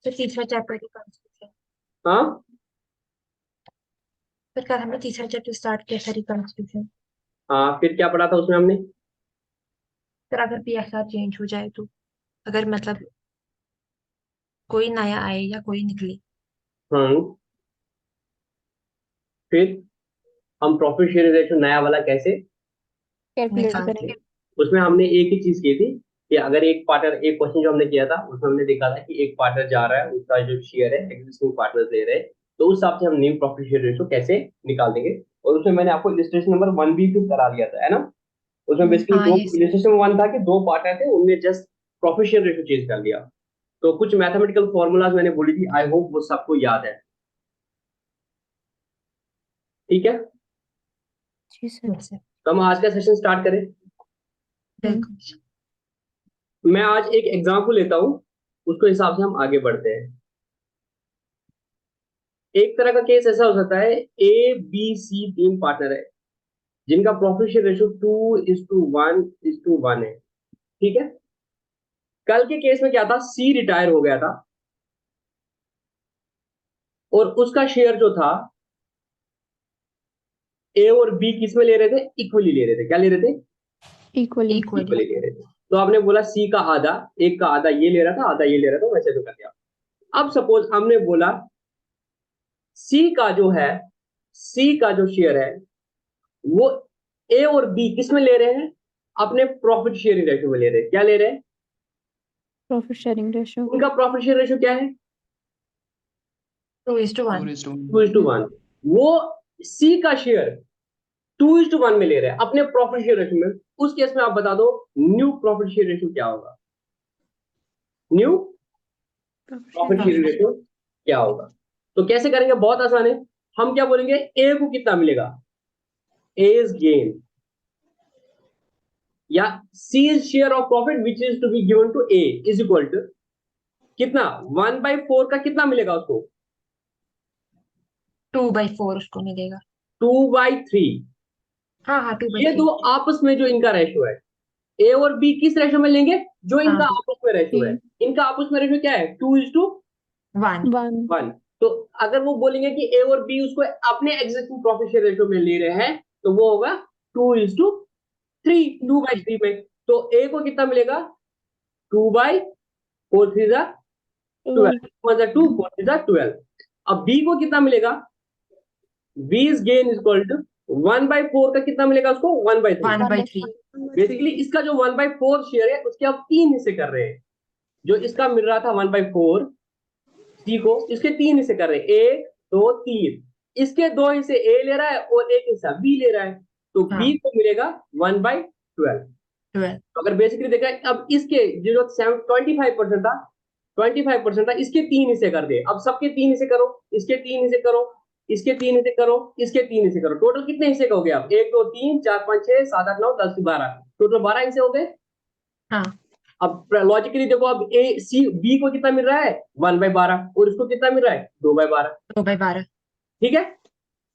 फिर तीसरा चैप्टर की कंफ्यूजन। हाँ फिर कल हमने तीसरा चैप्टर स्टार्ट किया था रिकंस्ट्रक्शन। हाँ, फिर क्या पढ़ा था उसमें हमने? फिर अगर पीएसआर चेंज हो जाए तो, अगर मतलब कोई नया आए या कोई निकले। हम्म। फिर हम प्रॉफिट शेयर रेशियो नया वाला कैसे? कैलकुलेट निकालते करेंगे। हैं। उसमें हमने एक ही चीज की थी कि अगर एक पार्टनर, एक क्वेश्चन जो हमने किया था उसमें हमने देखा था कि एक पार्टनर जा रहा है, उसका जो शेयर है एग्जिस्टिंग पार्टनर ले रहे हैं, तो उस हिसाब से हम न्यू प्रॉफिट शेयर रेशियो कैसे निकाल देंगे। और उसमें मैंने आपको इलस्ट्रेशन नंबर 1 भी फिर करा दिया था, है ना? उसमें बेसिकली हाँ दो यस। इलस्ट्रेशन 1 था कि दो पार्टनर थे, उनमें just profit share ratio change कर दिया। तो कुछ मैथमेटिकल फॉर्मूलाज मैंने बोली थी, आई होप वो सबको याद है। ठीक है, जी सर। तो हम आज का सेशन स्टार्ट करें। बिल्कुल। मैं आज एक एग्जाम्पल लेता हूं, उसके हिसाब से हम आगे बढ़ते हैं। एक तरह का केस ऐसा हो सकता है, ए बी सी तीन पार्टनर है जिनका प्रॉफिट शेयर रेशियो 2:1:1 है। ठीक है, कल के केस में क्या था, सी रिटायर हो गया था और उसका शेयर जो था ए और बी किस में ले रहे थे, इक्वली ले रहे थे। क्या ले रहे थे? इक्वली। इक्वली। इक्वली ले रहे थे। तो आपने बोला सी का आधा, एक का आधा ये ले रहा था, आधा ये ले रहा था, वैसे तो कर दिया। अब सपोज हमने बोला सी का जो है, सी का जो शेयर है वो ए और बी किस में ले रहे हैं, अपने प्रॉफिट शेयरिंग रेशियो में ले रहे हैं। क्या ले रहे हैं? Profit sharing ratio. उनका प्रॉफिट शेयर रेशियो क्या है? 2:1। 2:1। वो सी का शेयर 2:1 में ले रहे हैं अपने प्रॉफिट शेयर रेशियो में। उस केस में आप बता दो न्यू प्रॉफिट शेयर रेशियो क्या होगा, new profit share profit. Ratio क्या होगा। तो कैसे करेंगे, बहुत आसान है। हम क्या बोलेंगे, ए को कितना मिलेगा, एज गेन, या C share of profit which is to be given to A is equal to कितना, 1/4 का कितना मिलेगा उसको, 2/4 उसको मिलेगा। 2/3। हाँ हाँ, टू बाई ये थ्री दो आपस में जो इनका रेशियो है, ए और बी किस रेशियो में लेंगे, जो हाँ इनका आपस में रेशियो है। जी। इनका आपस में रेशियो क्या है, 2:1। 1। तो अगर वो बोलेंगे कि ए और बी उसको अपने एग्जिस्टिंग प्रॉफिट शेयर रेशियो में ले रहे हैं, तो वो होगा 2:3, 2/3 में। तो ए को कितना मिलेगा, 2/4, 3 12, 2 4 12। अब बी को कितना मिलेगा, बीज गेन इज इक्वल टू 1/4 का कितना मिलेगा उसको, 1/3। 1/3। बेसिकली इसका जो 1/4 शेयर है उसके आप तीन हिस्से कर रहे हैं। जो इसका मिल रहा था 1/4 सी को, इसके तीन हिस्से कर रहे हैं, 1 2 3। इसके दो हिस्से ए ले रहा है और एक हिस्सा बी ले रहा है, तो हाँ, बी को मिलेगा 1/12। 12। तो अगर बेसिकली देखा अब इसके जो 25% था, 25% था, इसके तीन हिस्से कर दे। अब सबके तीन हिस्से करो, इसके तीन हिस्से करो, इसके तीन हिस्से करो, इसके तीन हिस्से करो। टोटल कितने हिस्से हो गए, आप 1 2 3 4 5 6 7 8 9 10 12, टोटल 12 हिस्से हो गए। हाँ, अब लॉजिकली देखो, अब ए सी बी को कितना मिल रहा है, 1/12, और इसको कितना मिल रहा है, 2/12। 2/12। ठीक है,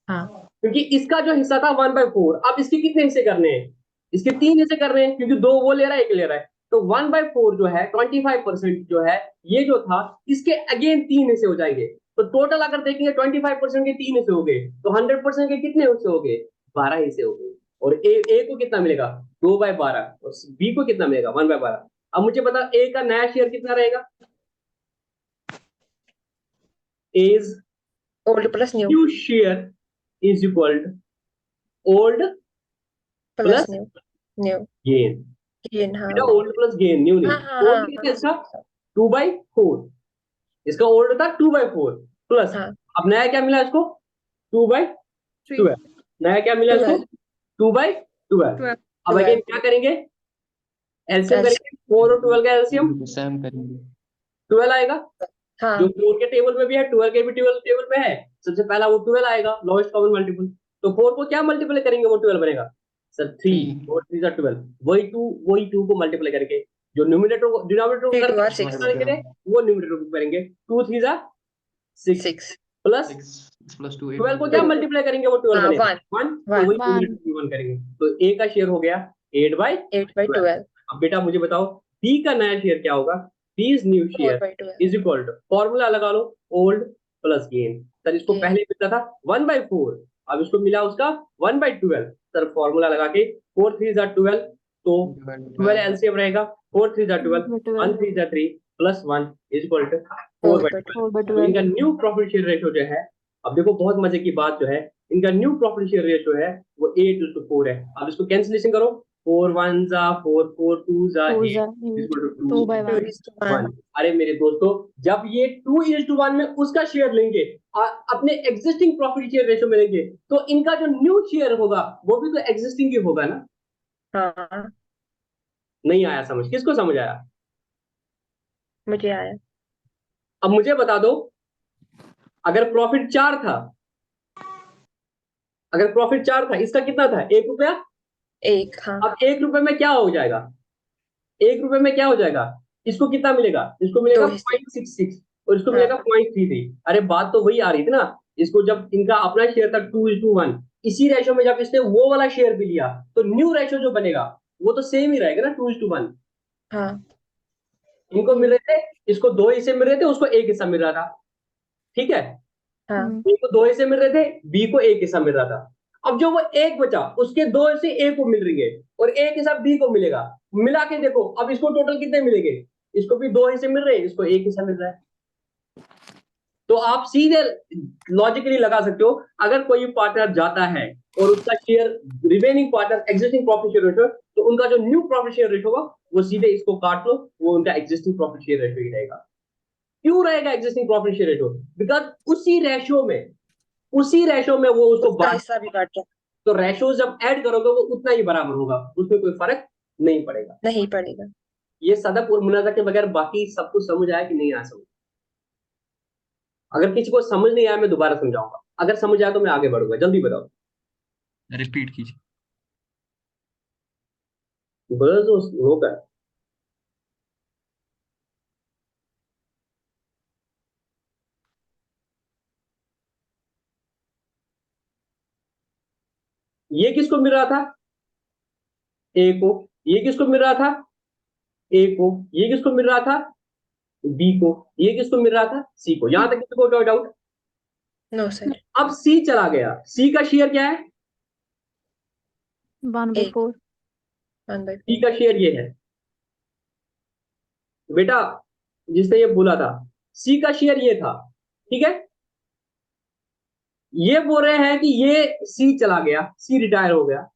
हाँ क्योंकि इसका जो हिस्सा था 1/4, अब इसके कितने हिस्से करने हैं, इसके तीन हिस्से करने हैं, क्योंकि दो वो ले रहा है, एक ले रहा है। तो 1/4 जो है, 25% जो है, ये जो था, इसके अगेन तीन हिस्से हो जाएंगे। तो टोटल अगर देखेंगे 25% के तीन हिस्से हो गए, तो 100% के कितने हिस्से हो गए, 12 हिस्से हो गए। और ए को कितना मिलेगा, 2/12, और बी को कितना मिलेगा, 1/12। अब मुझे बता, ए का नया शेयर कितना रहेगा, as old plus new. New share is equal to old plus plus new. New gain. Gain. हाँ बेटा ओल्ड प्लस गेन, न्यू हाँ नहीं। हाँ ओल्ड हाँ कितना है इसका, 2/4। इसका ओल्ड था 2/4 प्लस, हाँ। अब नया क्या मिला इसको, 2/12। नया क्या मिला इसको, 12। 2/12। अब अगेन 12। क्या करेंगे, एलसीएम एल्स। करेंगे, 4 और 12 का एलसीएम सैम करेंगे। 12 आएगा। जो हाँ 4 के टेबल में भी है, 12 के भी टेबल में है, सबसे पहला वो 12 आएगा, लोएस्ट कॉमन मल्टीपल। तो 4 को क्या मल्टीप्लाई करेंगे, वो 12 बनेगा सर, 3 3 और 3 12। वही 2 को मल्टीप्लाई करके जो न्यूमरेटर को डिनोमिनेटर को 3 2 करके R 6। करेंगे, वो न्यूमरेटर को करेंगे, 2 3 6 6 प्लस 6 प्लस 2 8 12 को 2। क्या मल्टीप्लाई करेंगे, वो 12 हाँ बनेगा, 1 1। तो 1। वही 1। न्यूमरेटर 1 करेंगे, तो ए का शेयर हो गया 8/12। 8/12। अब बेटा मुझे बताओ बी का नया शेयर क्या होगा, बीज new 4 share by 12. Is equal to, formula लगा लो, ओल्ड प्लस गेन। सर इसको Gain. पहले मिलता था 1/4, अब इसको मिला उसका 1/12। सर फॉर्मूला लगा के 4 3 जा 12, तो 12 एलसीएम रहेगा, 4 3 जा 12, 1 3 जा 3 plus 1 is equal to 4/12। 4 by तो 12 इनका न्यू प्रॉफिट शेयर रेशियो जो है, अब देखो बहुत मजे की बात जो है, इनका न्यू प्रॉफिट शेयर रेशियो है वो 8:4 है। अब इसको कैंसिलेशन करो, 4 1 जा 4, 4 2 जा 2 8 जा is 8 equal to 2 by 2 1 is to 1. 1। अरे मेरे दोस्तों, जब ये 2:1 में उसका शेयर लेंगे और अपने एग्जिस्टिंग प्रॉफिट शेयर रेशियो में लेंगे, तो इनका जो न्यू शेयर होगा वो भी तो एग्जिस्टिंग ही होगा ना। हाँ, नहीं आया समझ? किसको समझ आया? मुझे आया। अब मुझे बता दो, अगर प्रॉफिट 4 था, अगर प्रॉफिट 4 था, इसका कितना था? 1 रुपया। 1, हाँ, अब 1 रुपए में क्या हो जाएगा? 1 रुपए में क्या हो जाएगा? इसको कितना मिलेगा? इसको मिलेगा 2 हिस्से। 0.66 और इसको हाँ। मिलेगा 0.33। अरे बात तो वही आ रही थी ना। इसको जब इनका अपना शेयर था 2:1, इसी रेशो में जब इसने वो वाला शेयर भी लिया, तो न्यू रेशो जो बनेगा वो तो सेम ही रहेगा ना, 2:1। हाँ, इनको मिल रहे थे, इसको 2 हिस्से मिल रहे थे, उसको 1 हिस्सा मिल रहा था, ठीक है। हाँ, ए को 2 हिस्से मिल रहे थे, बी को 1 हिस्सा मिल रहा था। अब जो वो 1 बचा, उसके 2 हिस्से ए को मिल रही है और 1 हिस्सा बी को मिलेगा। मिला के देखो, अब इसको टोटल कितने मिलेंगे? इसको भी 2 हिस्से मिल रहे हैं, इसको 1 हिस्सा मिल रहा है। तो आप सीधे लॉजिकली लगा सकते हो, अगर कोई पार्टनर जाता है और उसका share, remaining partner existing profit share ratio, तो उनका जो न्यू प्रॉफिट शेयर रेशियो होगा वो सीधे इसको काट लो, वो उनका एग्जिस्टिंग प्रॉफिट शेयर रेशियो ही रहेगा। क्यों रहेगा existing profit share ratio? Because उसी रेशियो में वो उसको उसका बांट, हिस्सा भी काट रहा तो रेशियो जब ऐड करोगे वो उतना ही बराबर होगा, उसमें कोई फर्क नहीं पड़ेगा। नहीं पड़ेगा। ये सदफ और मुनाजा के बगैर बाकी सब कुछ समझ आया कि नहीं आया समझ? अगर किसी को समझ नहीं आया मैं दोबारा समझाऊंगा, अगर समझ आया तो मैं आगे बढ़ूंगा। जल्दी बताओ। रिपीट कीजिए। बस होगा। ये किसको मिल रहा था? ए को। ये किसको मिल रहा था? ए को। ये किसको मिल रहा था? बी को। ये किसको मिल रहा था? सी को। यहां तक किसी को कोई डाउट? No sir. अब सी चला गया, सी का शेयर क्या है? 1/4 1 by सी 4. का शेयर ये है बेटा, जिसने ये बोला था, सी का शेयर ये था, ठीक है। ये बोल रहे हैं कि ये सी चला गया, सी रिटायर हो गया।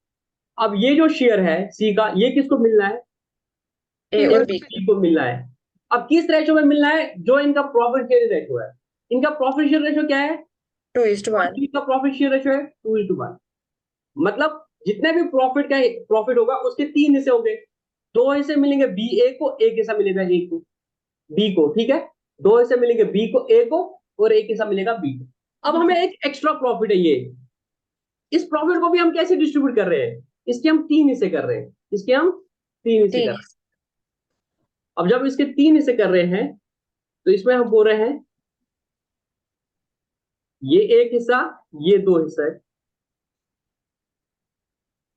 अब ये जो शेयर है सी का, ये किसको मिलना है? ए और बी बी को मिलना है। अब किस रेशो में मिलना है? जो इनका प्रॉफिट शेयर रेशो है। इनका प्रॉफिट शेयर रेशो क्या है? 2:1. इनका प्रॉफिट शेयर रेशो है 2:1। मतलब जितने भी प्रॉफिट होगा उसके 3 हिस्से होंगे। 2 हिस्से मिलेंगे बी ए को, 1 हिस्सा मिलेगा ए को, बी को, ठीक है। 2 हिस्से मिलेंगे बी को, ए को, और 1 हिस्सा मिलेगा बी को। अब हमें एक एक्स्ट्रा प्रॉफिट है ये, इस प्रॉफिट को भी हम कैसे डिस्ट्रीब्यूट कर रहे हैं? इसके हम 3 हिस्से कर रहे हैं, इसके हम 3 हिस्से कर 3 रहे हैं। अब जब इसके 3 हिस्से कर रहे हैं, तो इसमें हम बोल रहे हैं ये 1 हिस्सा, ये 2 हिस्सा है।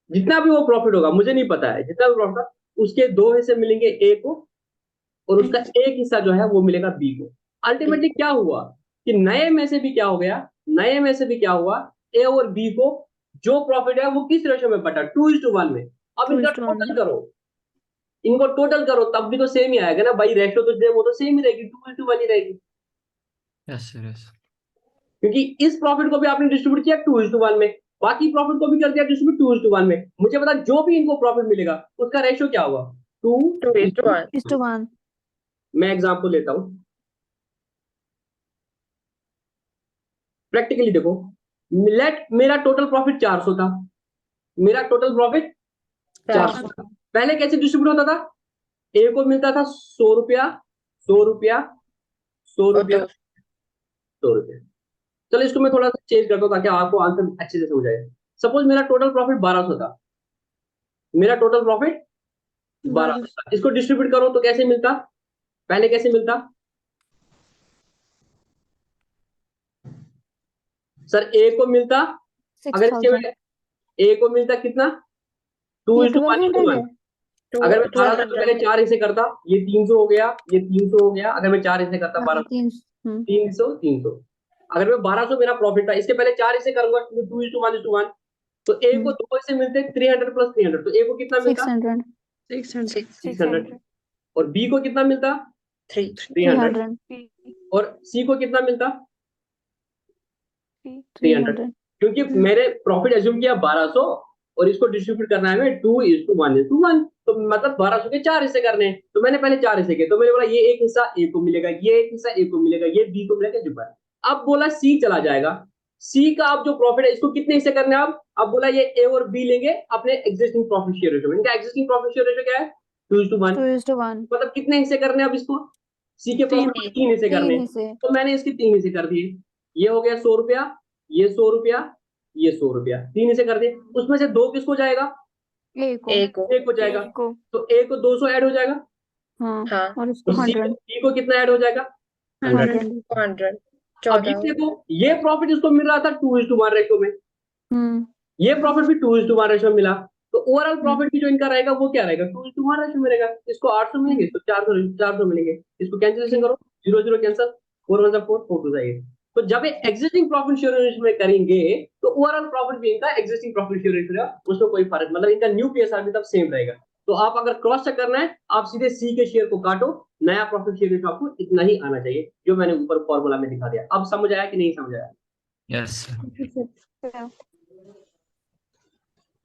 जितना भी वो प्रॉफिट होगा, मुझे नहीं पता है, जितना भी प्रॉफिट होगा उसके 2 हिस्से मिलेंगे ए को, और उसका 1 हिस्सा जो है वो मिलेगा बी को। अल्टीमेटली क्या हुआ कि नए में से भी क्या हो गया, नए में से भी क्या हुआ, ए और बी को जो प्रॉफिट है वो किस रेशो में बटा? 2:1 में। अब इनका 2:1 टोटल करो, इनको टोटल करो, तब भी तो सेम ही आएगा ना भाई, रेशो तो वो तो सेम ही रहेगी, 2:1 ही रहेगी। Yes sir, yes. क्योंकि इस प्रॉफिट को भी आपने डिस्ट्रीब्यूट किया 2:1 में, बाकी प्रॉफिट को भी कर दिया डिस्ट्रीब्यूट 2:1 में। मुझे बता, जो भी इनको प्रॉफिट मिलेगा उसका रेशो क्या होगा? 2:1। 2:1 मैं एग्जांपल लेता हूं, प्रैक्टिकली देखो। लेट मेरा टोटल प्रॉफिट 400 था, मेरा टोटल प्रॉफिट 400 था। पहले कैसे डिस्ट्रीब्यूट होता था? ए को मिलता था 100 रुपया, 100 रुपया, 100 और रुपया, 2. 100 रुपया। चलो इसको मैं थोड़ा सा चेंज करता हूँ ताकि आपको आंसर अच्छे से समझ आए। सपोज मेरा टोटल प्रॉफिट 1200 था, मेरा टोटल प्रॉफिट 1200 था। इसको डिस्ट्रीब्यूट करो तो कैसे मिलता? पहले कैसे मिलता? सर ए को मिलता, अगर इसके 6000 में ए को मिलता कितना? 2:1 1200 है अगर मैं 1200 1200 पहले 4 हिस्से करता, ये 300 हो गया, ये 300 हो गया। अगर मैं 4 हिस्से करता, हाँ 1200, 300 300। अगर मैं 1200 मेरा प्रॉफिट था, इसके पहले 4 हिस्से करूंगा, 2:1:1, तो ए को 2 हिस्से मिलते, 300 प्लस 300, तो ए को कितना मिलता? 600 600। और बी को कितना मिलता? 300। 300 और सी को कितना मिलता? 300। 300 क्योंकि मैंने प्रॉफिट एज्यूम किया 1200 और इसको डिस्ट्रीब्यूट करना है हमें 2:1:1, तो मतलब 1200 के 4 हिस्से करने हैं, तो मैंने पहले 4 हिस्से किए। तो मैंने बोला ये एक हिस्सा ए को मिलेगा, ये एक हिस्सा ए को मिलेगा, ये बी को मिलेगा, जो है। अब बोला सी चला जाएगा। सी का अब जो प्रॉफिट है, इसको कितने हिस्से करने हैं? अब बोला ये ए और बी लेंगे अपने एग्जिस्टिंग प्रॉफिट शेयर रेशियो में। इनका एग्जिस्टिंग प्रॉफिट शेयर रेशियो क्या है? 2:1। 2:1 मतलब कितने हिस्से करने हैं अब इसको? सी के प्रॉफिट को 3 हिस्से करने 3 हैं। हिस्से तो मैंने इसके 3 हिस्से कर दिए। ये हो गया 100 रुपया, ये 100 रुपया, ये 100 रुपया, 3 हिस्से कर दिए। उसमें से 2 किसको जाएगा? ए को एक को जाएगा। तो ए को 200 ऐड हो जाएगा। हाँ और तो उसको सी 100 को कितना ऐड हो जाएगा? 100। 100 अब ये देखो, ये प्रॉफिट इसको मिल रहा था 2:1 रेशियो में, ये प्रॉफिट भी 2:1 रेशियो में मिला। तो ओवरऑल प्रॉफिट भी जो इनका रहेगा वो क्या रहेगा? 2:1 रेशियो में रहेगा। इसको 800 मिलेंगे, इसको 400 मिलेंगे। इसको कैंसिलेशन करो, 0 0 कैंसिल, 4 1 4 4 2 जाएगा। तो जब एग्जिस्टिंग प्रॉफिट शेयर रेशियो में करेंगे तो ओवरऑल प्रॉफिट भी इनका एग्जिस्टिंग प्रॉफिट शेयर रेशियो रहेगा, उसमें कोई फर्क, मतलब इनका न्यू पीएसआर भी तब सेम रहेगा। तो आप अगर क्रॉस चेक करना है, आप सीधे सी के शेयर को काटो, नया प्रॉफिट शेयर रेशियो आपको इतना ही आना चाहिए, जो मैंने ऊपर फॉर्मूला में दिखा दिया। अब समझ आया कि नहीं समझ आया? Yes sir.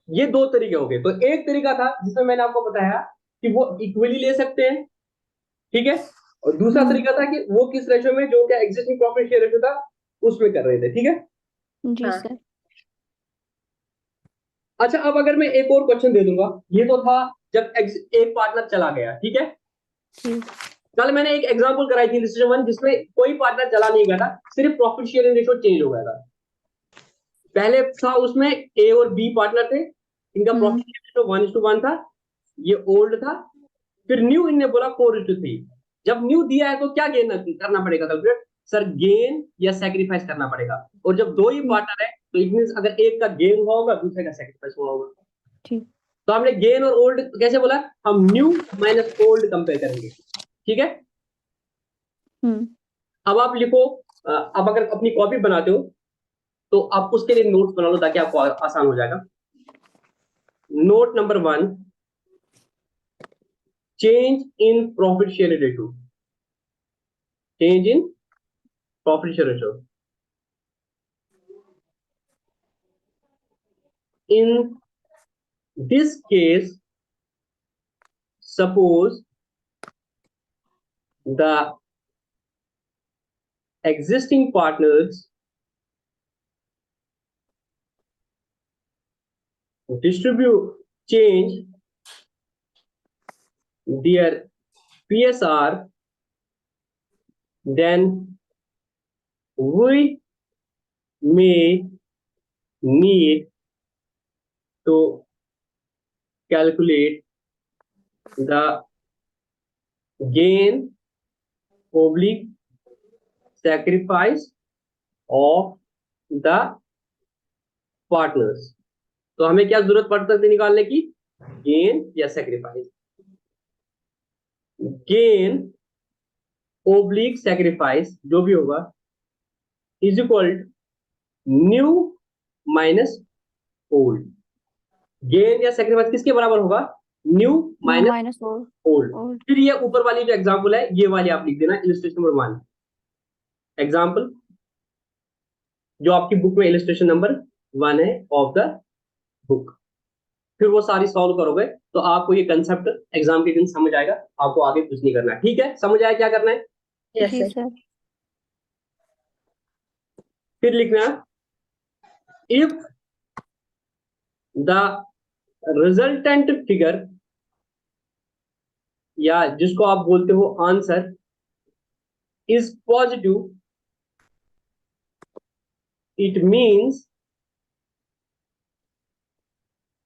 ये 2 तरीके हो गए। तो एक तरीका था जिसमें मैंने आपको बताया कि वो इक्वली ले सकते हैं, ठीक है। और दूसरा तरीका था कि वो किस रेशियो में, जो क्या एग्जिस्टिंग प्रॉफिट शेयर रेशियो था उसमें कर रहे थे, ठीक है। जी सर। अच्छा, अब अगर मैं एक और क्वेश्चन दे दूंगा, ये तो था जब एक पार्टनर चला गया, ठीक है। कल मैंने एक एग्जांपल कराई थी इलस्ट्रेशन 1, जिसमें कोई पार्टनर चला नहीं गया था, सिर्फ प्रॉफिट शेयरिंग रेशियो चेंज हो गया था। पहले था उसमें ए और बी पार्टनर थे, इनका प्रॉफिट शेयर रेशियो 1:1 था, ये ओल्ड था। फिर न्यू इनने बोला 4:3। जब न्यू दिया है तो क्या गेन करना पड़ेगा कैलकुलेट? सर गेन या सेक्रीफाइस करना पड़ेगा। और जब 2 ही पार्टनर है तो इट मींस अगर एक का गेन हुआ होगा, दूसरे का सेक्रीफाइस हुआ होगा। ठीक। तो हमने गेन और ओल्ड कैसे बोला? हम न्यू माइनस ओल्ड कंपेयर करेंगे, ठीक है। अब आप लिखो, अब अगर अपनी कॉपी बनाते हो तो आप उसके लिए नोट्स बना लो ताकि आपको आसान हो जाएगा। Note number 1, change in profit share ratio. Change in profit share ratio in this case, suppose the existing partners change their PSR, then we may need to calculate the gain oblique sacrifice of the partners। तो हमें क्या जरूरत पड़ सकती है निकालने की? Gain या सेक्रीफाइस। गेन ओब्लिक सेक्रीफाइस जो भी होगा is equal new minus old. Gain या सेक्रीफाइस किसके बराबर होगा? New minus old. फिर ये ऊपर वाली जो एग्जांपल है ये वाली आप लिख देना, इलस्ट्रेशन नंबर 1 एग्जांपल, जो आपकी बुक में इलस्ट्रेशन नंबर 1 है ऑफ द बुक। फिर वो सारी सॉल्व करोगे तो आपको ये कंसेप्ट एग्जाम के दिन समझ आएगा, आपको आगे कुछ नहीं करना है, ठीक है। समझ आया क्या करना है? जी सर। फिर लिखना, इफ द रिजल्टेंट फिगर, या जिसको आप बोलते हो answer, is positive, it means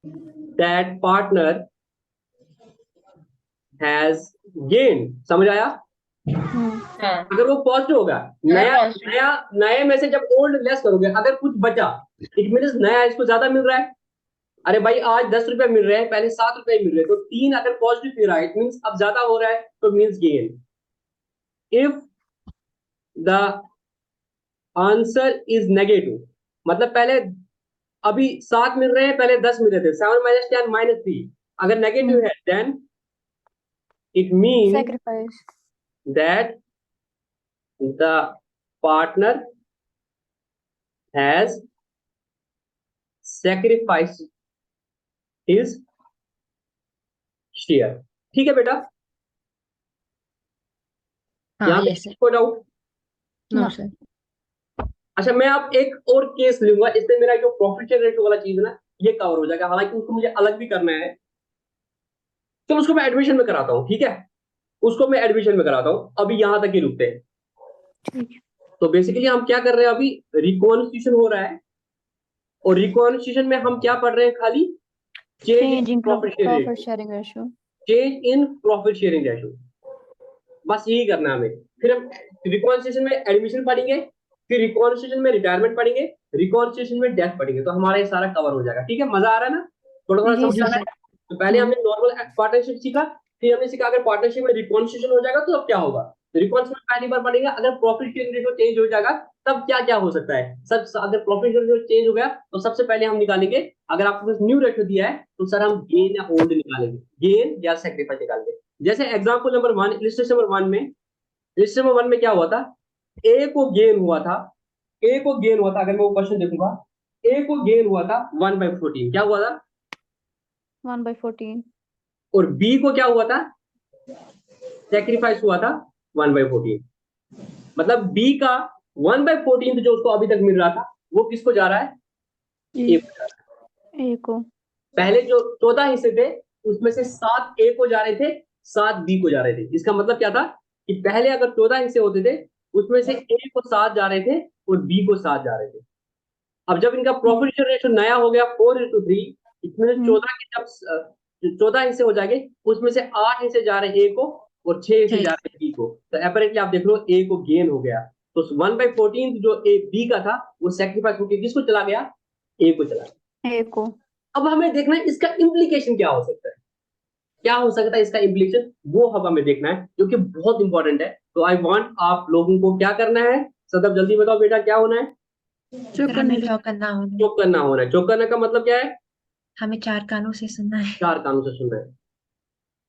that partner has gain. समझ आया? अगर वो पॉजिटिव होगा, नए में से जब ओल्ड लेस करोगे, अगर कुछ बचा, इट मीन्स नया इसको ज्यादा मिल रहा है। अरे भाई आज 10 रुपए मिल रहे हैं, पहले 7 रुपए मिल रहे हैं, तो 3 अगर पॉजिटिव फिर आए, इट मीन्स अब ज्यादा हो रहा है, तो means gain. If the answer is negative, मतलब पहले अभी 7 मिल रहे हैं, पहले 10 मिल रहे थे, 7 - 10 -3, अगर नेगेटिव है then it mean Sacrifice. That the partner has sacrificed his share। ठीक है बेटा, हाँ यहाँ पे यस सर। कोई डाउट? No No. सर। अच्छा, मैं अब एक और केस लूंगा, इससे मेरा जो प्रॉफिट शेयर रेशियो वाला चीज है ना, ये कवर हो जाएगा, हालांकि उसको मुझे अलग भी करना है। तो उसको मैं एडमिशन में कराता हूँ, ठीक है, उसको मैं एडमिशन में कराता हूँ, अभी यहां तक ही रुकते हैं। ठीक है। तो बेसिकली हम क्या कर रहे हैं, अभी रिकॉन्स्टिट्यूशन हो रहा है, और रिकॉन्स्टिट्यूशन में हम क्या पढ़ रहे हैं, खाली change in Change in profit share ratio, profit sharing ratio. Change in profit sharing ratio, बस यही करना है हमें। फिर हम रिकॉन्स्टिट्यूशन में एडमिशन पढ़ेंगे, फिर रिकॉन्स्टिट्यूशन में रिटायरमेंट पढ़ेंगे, रिकॉन्स्टिट्यूशन में डेथ पढ़ेंगे, तो हमारा ये सारा कवर हो जाएगा। ठीक है, मजा आ रहा है ना? थोड़ा थोड़ा जी समझ आ रहा सर। है? तो पहले हम्म। हमने नॉर्मल पार्टनरशिप सीखा, फिर हमने सीखा अगर पार्टनरशिप में रिकॉन्स्टिट्यूशन हो जाएगा तो अब क्या होगा। तो रिकॉन्स्टिट्यूशन पहली बार पढ़ेंगे, अगर प्रॉफिट शेयरिंग रेशियो चेंज हो जाएगा तब क्या क्या हो सकता है। सब अगर प्रॉफिट शेयरिंग रेशियो चेंज हो गया तो सबसे पहले हम निकालेंगे, अगर आपके पास न्यू रेशियो दिया है तो सर हम गेन या ओल्ड निकालेंगे, गेन या सेक्रीफाइस निकालेंगे। जैसे एग्जांपल नंबर 1, इलस्ट्रेशन नंबर 1 में, रजिस्टर नंबर 1 में क्या हुआ था, ए को गेन हुआ था, ए को गेन हुआ था, अगर मैं वो क्वेश्चन देखूंगा, ए को गेन हुआ था 1/14, क्या हुआ था, 1/14. और बी को क्या हुआ था, सेक्रीफाइस हुआ था 1/14। मतलब बी का 1/14 जो उसको अभी तक मिल रहा था वो किसको जा रहा है, ए को जा रहा है। A को। पहले जो 14 हिस्से थे उसमें से 7 ए को जा रहे थे, 7 बी को जा रहे थे। इसका मतलब क्या था कि पहले अगर 14 हिस्से होते थे उसमें से ए को 7 जा रहे थे और बी को 7 जा रहे थे। अब जब इनका प्रॉफिट शेयर रेशियो नया हो गया 4:3, इसमें से 14 के जब 14 हिस्से हो जाएंगे उसमें से 8 हिस्से जा रहे हैं ए को और 6 हिस्से जा रहे हैं बी को, तो एपरेंटली आप देख लो ए को गेन हो गया। तो 1/14 जो ए बी का था वो सेक्रीफाइस होकर किसको चला गया, ए को चला गया। A को। अब हमें देखना है इसका इम्प्लीकेशन क्या हो सकता है, क्या हो सकता है इसका इम्प्लीकेशन, वो अब हमें देखना है जो कि बहुत इंपॉर्टेंट है। तो आई वांट आप लोगों को क्या करना है, सदब जल्दी बताओ बेटा क्या होना है, सर हमें ड्रॉ करना होगा, चुप करना होना है। चुप करने का मतलब क्या है, हमें 4 कानों से सुनना है। 4 कानों से सुनना है।